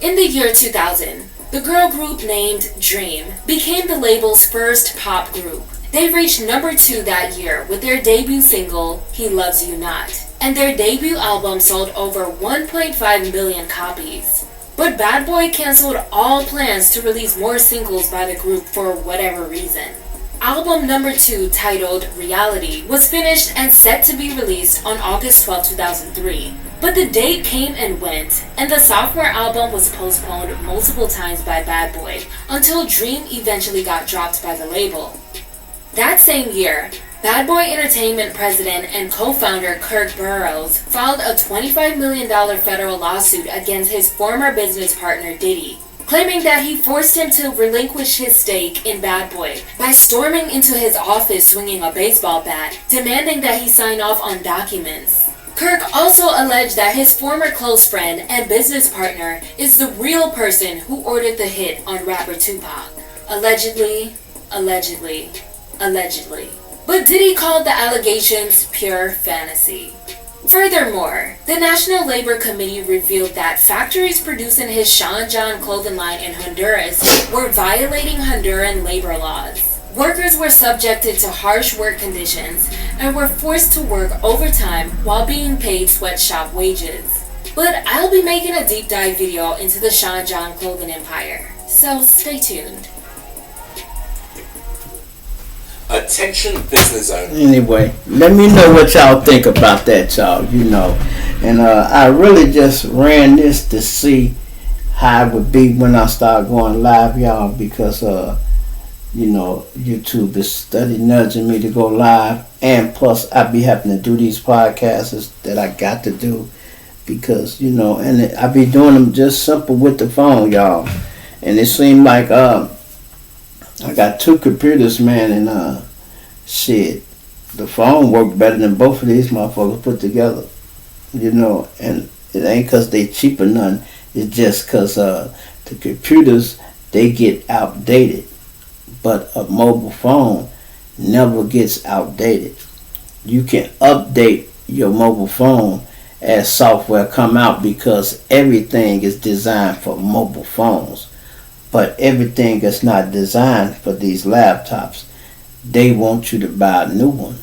In the year 2000, the girl group named Dream became the label's first pop group. They reached number 2 that year with their debut single, He Loves You Not, and their debut album sold over 1.5 million copies. But Bad Boy canceled all plans to release more singles by the group for whatever reason. Album number 2, titled Reality, was finished and set to be released on August 12, 2003. But the date came and went, and the sophomore album was postponed multiple times by Bad Boy until Dream eventually got dropped by the label. That same year, Bad Boy Entertainment president and co-founder Kirk Burroughs filed a $25 million federal lawsuit against his former business partner Diddy, claiming that he forced him to relinquish his stake in Bad Boy by storming into his office swinging a baseball bat, demanding that he sign off on documents. Kirk also alleged that his former close friend and business partner is the real person who ordered the hit on rapper Tupac. Allegedly. But Diddy called the allegations pure fantasy. Furthermore, the National Labor Committee revealed that factories producing his Sean John clothing line in Honduras were violating Honduran labor laws. Workers were subjected to harsh work conditions and were forced to work overtime while being paid sweatshop wages. But I'll be making a deep dive video into the Sean John clothing empire, so stay tuned. Attention business owner. Anyway, let me know what y'all think about that, y'all, And I really just ran this to see how it would be when I start going live, y'all, because, YouTube is steady nudging me to go live. And plus, I be having to do these podcasts that I got to do because, and I be doing them just simple with the phone, y'all. And it seemed like, I got 2 computers, man, and shit, the phone worked better than both of these motherfuckers put together, and it ain't because they cheap or nothing. It's just because the computers, they get outdated, but a mobile phone never gets outdated. You can update your mobile phone as software come out because everything is designed for mobile phones. But everything is not designed for these laptops. They want you to buy a new one.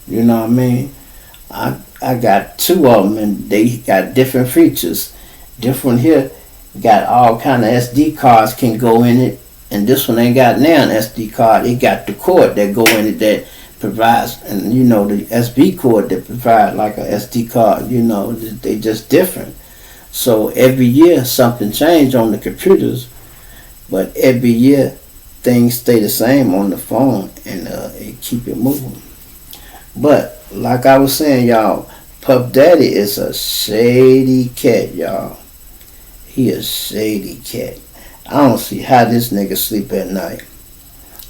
You know what I mean? I got 2 of them and they got different features. Different here, got all kind of SD cards can go in it. And this one ain't got now an SD card. It got the cord that go in it that provides, and the SD cord that provide like a SD card. They just different. So every year something changed on the computers. But every year, things stay the same on the phone, and it keep it moving. But like I was saying, y'all, Puff Daddy is a shady cat, y'all. He a shady cat. I don't see how this nigga sleep at night.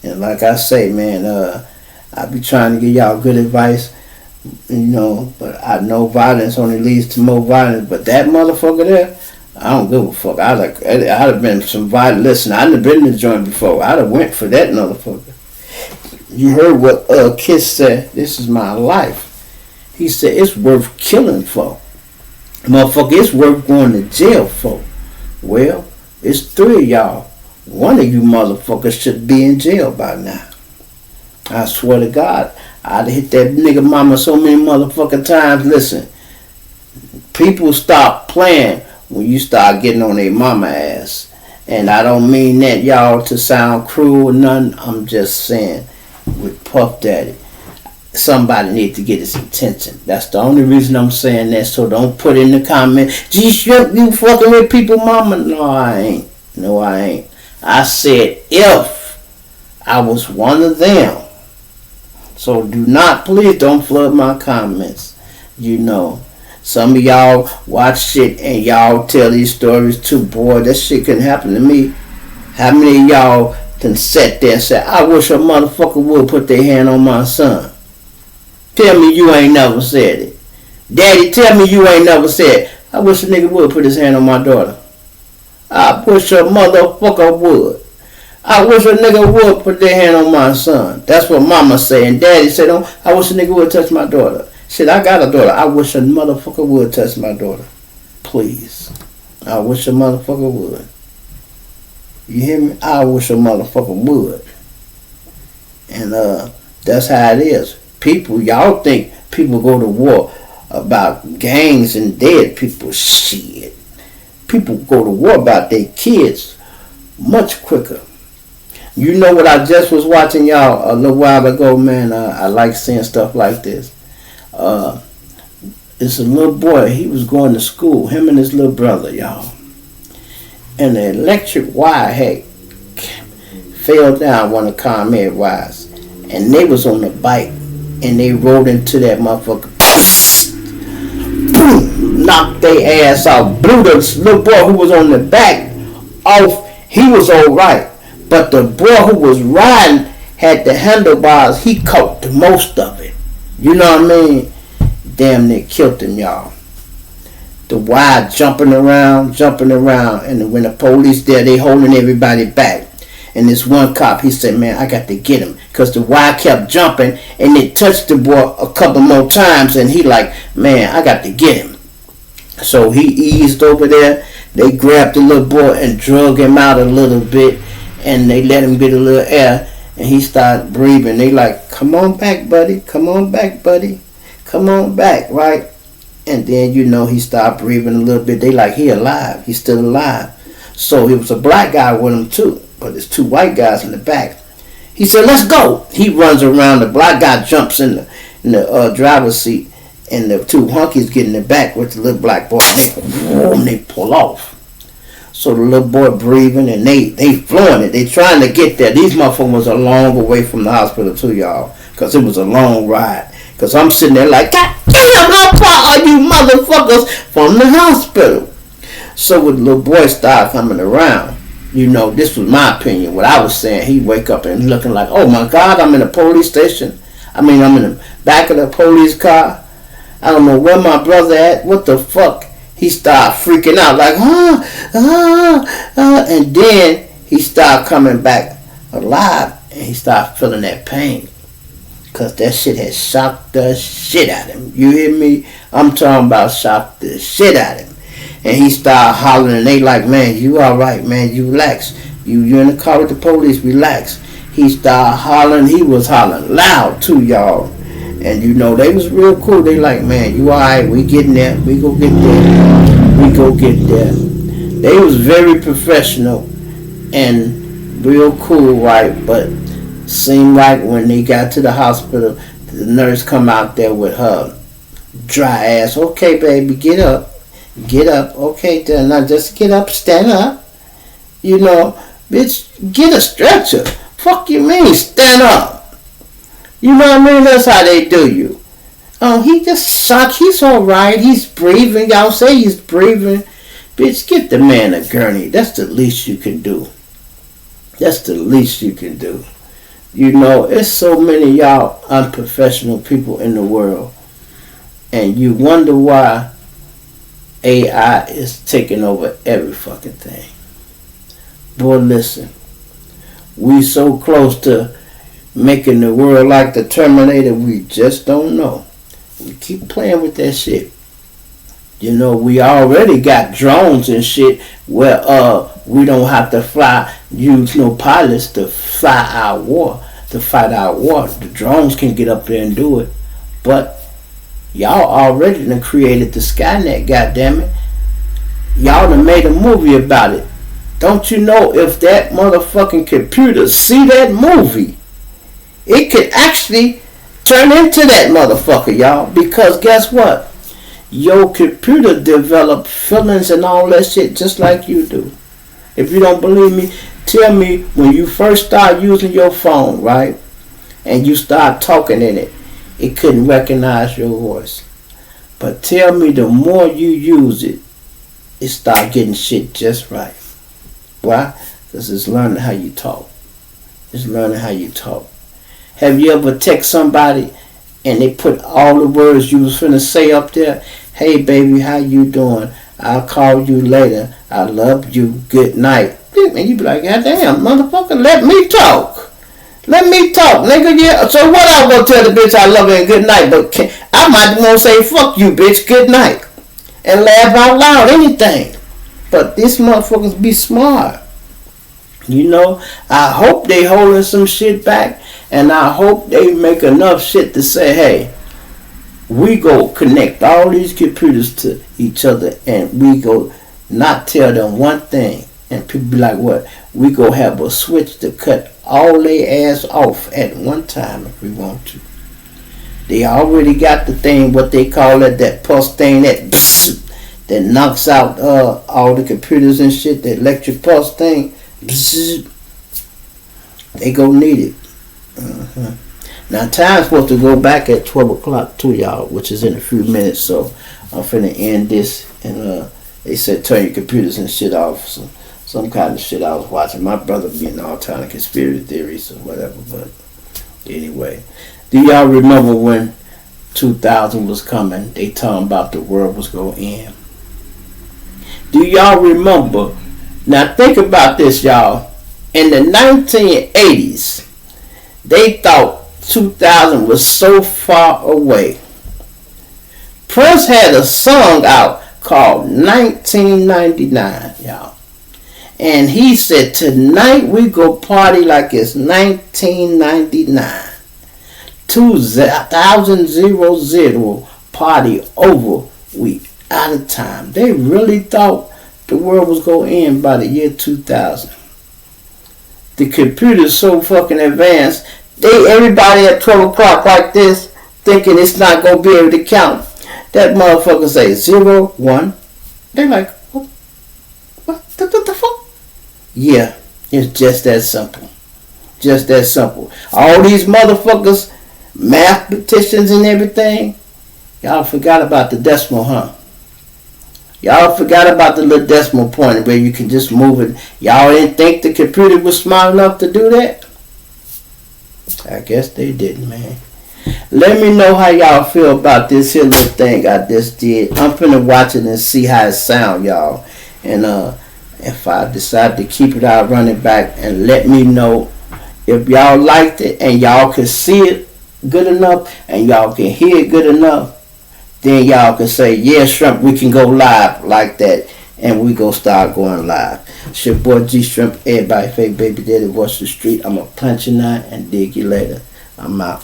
And like I say, man, I be trying to give y'all good advice, but I know violence only leads to more violence. But that motherfucker there, I don't give a fuck. I'd have been some violent. Listen, I'd have been in the joint before. I'd have went for that motherfucker. You heard what Kiss said. This is my life. He said it's worth killing for. Motherfucker, it's worth going to jail for. Well, it's 3 of y'all. One of you motherfuckers should be in jail by now. I swear to God, I'd hit that nigga mama so many motherfucking times. Listen, people stop playing when you start getting on their mama ass. And I don't mean that, y'all, to sound cruel or nothing. I'm just saying, with Puff Daddy, somebody need to get his attention. That's the only reason I'm saying that. So don't put in the comment, gee, shrimp, you fucking with people mama. No, I ain't. No, I ain't. I said if I was one of them. So please don't flood my comments. Some of y'all watch shit and y'all tell these stories too. Boy, that shit couldn't happen to me. How many of y'all can sit there and say, I wish a motherfucker would put their hand on my son? Tell me you ain't never said it. Daddy, tell me you ain't never said, I wish a nigga would put his hand on my daughter. I wish a motherfucker would. I wish a nigga would put their hand on my son. That's what mama say. And daddy said, I wish a nigga would touch my daughter. Shit, I got a daughter. I wish a motherfucker would touch my daughter. Please. I wish a motherfucker would. You hear me? I wish a motherfucker would. And that's how it is. People, y'all think people go to war about gangs and dead people. Shit. People go to war about their kids much quicker. You know what I just was watching, y'all, a little while ago, man. I like seeing stuff like this. It's a little boy. He was going to school, him and his little brother, y'all. And the electric wire had fell down, one of the ComEd wires. And they was on the bike, and they rode into that motherfucker. Boom! Knocked their ass out. Blew the little boy who was on the back off. He was all right. But the boy who was riding had the handlebars. He caught the most of it. You know what I mean? Damn near killed him, y'all. The wire jumping around. And when the police there, they holding everybody back. And this one cop, he said, man, I got to get him. Because the wire kept jumping, and it touched the boy a couple more times. And he like, man, I got to get him. So he eased over there. They grabbed the little boy and drug him out a little bit. And they let him get a little air. And he started breathing. They like, come on back, buddy. Come on back, buddy. Come on back, right? And then, you know, he started breathing a little bit. They like, he alive. He's still alive. So it was a black guy with him, too. But there's two white guys in the back. He said, let's go. He runs around. The black guy jumps in the driver's seat. And the two hunkies get in the back with the little black boy. And they pull off. So the little boy breathing, and they flowing it. They trying to get there. These motherfuckers was a long way from the hospital, too, y'all. Because it was a long ride. Because I'm sitting there like, God damn, how far are you motherfuckers from the hospital? So when the little boy started coming around, you know, this was my opinion. What I was saying, he wake up and looking like, oh my God, I'm in a police station. I'm in the back of the police car. I don't know where my brother at. What the fuck? He started freaking out like, and then he started coming back alive, and he started feeling that pain. Because that shit had shocked the shit out of him. You hear me? I'm talking about shocked the shit out of him. And he started hollering, and they like, man, you all right, man, you relax. You in the car with the police, relax. He started hollering. He was hollering loud too, y'all. And you know, they was real cool. They like, man, you all right, we getting there. We go get there. We go get there. They was very professional and real cool, right? But seemed like when they got to the hospital, the nurse come out there with her dry ass. Okay, baby, get up. Get up. Okay, then now just get up, stand up. You know, bitch, get a stretcher. Fuck you mean, stand up. You know what I mean? That's how they do you. Oh, he just shocked. He's alright. He's breathing. Y'all say he's breathing. Bitch, get the man a gurney. That's the least you can do. That's the least you can do. You know, it's so many y'all unprofessional people in the world. And you wonder why AI is taking over every fucking thing. Boy, listen. We so close to making the world like the Terminator, we just don't know. We keep playing with that shit. You know, we already got drones and shit where we don't have to use no pilots to fight our war. The drones can get up there and do it. But y'all already done created the Skynet, goddammit. Y'all done made a movie about it. Don't you know if that motherfucking computer see that movie, it could actually turn into that motherfucker, y'all. Because guess what? Your computer develop feelings and all that shit just like you do. If you don't believe me, tell me when you first start using your phone, right? And you start talking in it, it couldn't recognize your voice. But tell me the more you use it, it start getting shit just right. Why? Because it's learning how you talk. It's learning how you talk. Have you ever text somebody and they put all the words you was finna say up there? Hey baby, how you doing? I'll call you later. I love you. Good night. And you be like, God damn, motherfucker, let me talk. Let me talk, nigga. Yeah. So what I gonna tell the bitch I love her and good night? But I might want to say fuck you, bitch, good night, and laugh out loud, anything. But these motherfuckers be smart. You know, I hope they holding some shit back, and I hope they make enough shit to say, hey, we go connect all these computers to each other, and we go not tell them one thing, and people be like, what? We go have a switch to cut all their ass off at one time if we want to. They already got the thing, what they call it, that pulse thing, that knocks out all the computers and shit, the electric pulse thing. They go need it. Now time's supposed to go back at 12 o'clock too, y'all, which is in a few minutes, so I'm finna end this, and they said turn your computers and shit off, so some kind of shit I was watching. My brother being all kind of conspiracy theories or whatever, but anyway. Do y'all remember when 2000 was coming, they talking about the world was going to end? Do y'all remember? Now think about this, y'all. In the 1980s, they thought 2000 was so far away. Prince had a song out called 1999, y'all. And he said, tonight we go party like it's 1999. 2000 party over. We out of time. They really thought the world was going to end by the year 2000. The computer's so fucking advanced. Everybody at 12 o'clock like this thinking it's not going to be able to count. That motherfucker say 0, 1. They're like, what the fuck? Yeah, it's just that simple. Just that simple. All these motherfuckers, mathematicians and everything, y'all forgot about the decimal, huh? Y'all forgot about the little decimal point where you can just move it. Y'all didn't think the computer was smart enough to do that? I guess they didn't, man. Let me know how y'all feel about this here little thing I just did. I'm finna watch it and see how it sound, y'all. And if I decide to keep it, I'll run it back and let me know if y'all liked it and y'all can see it good enough and y'all can hear it good enough. Then y'all can say, yeah, Shrimp, we can go live like that. And we go start going live. It's your boy G Shrimp, everybody fake baby daddy, watch the street. I'm going to punch you now and dig you later. I'm out.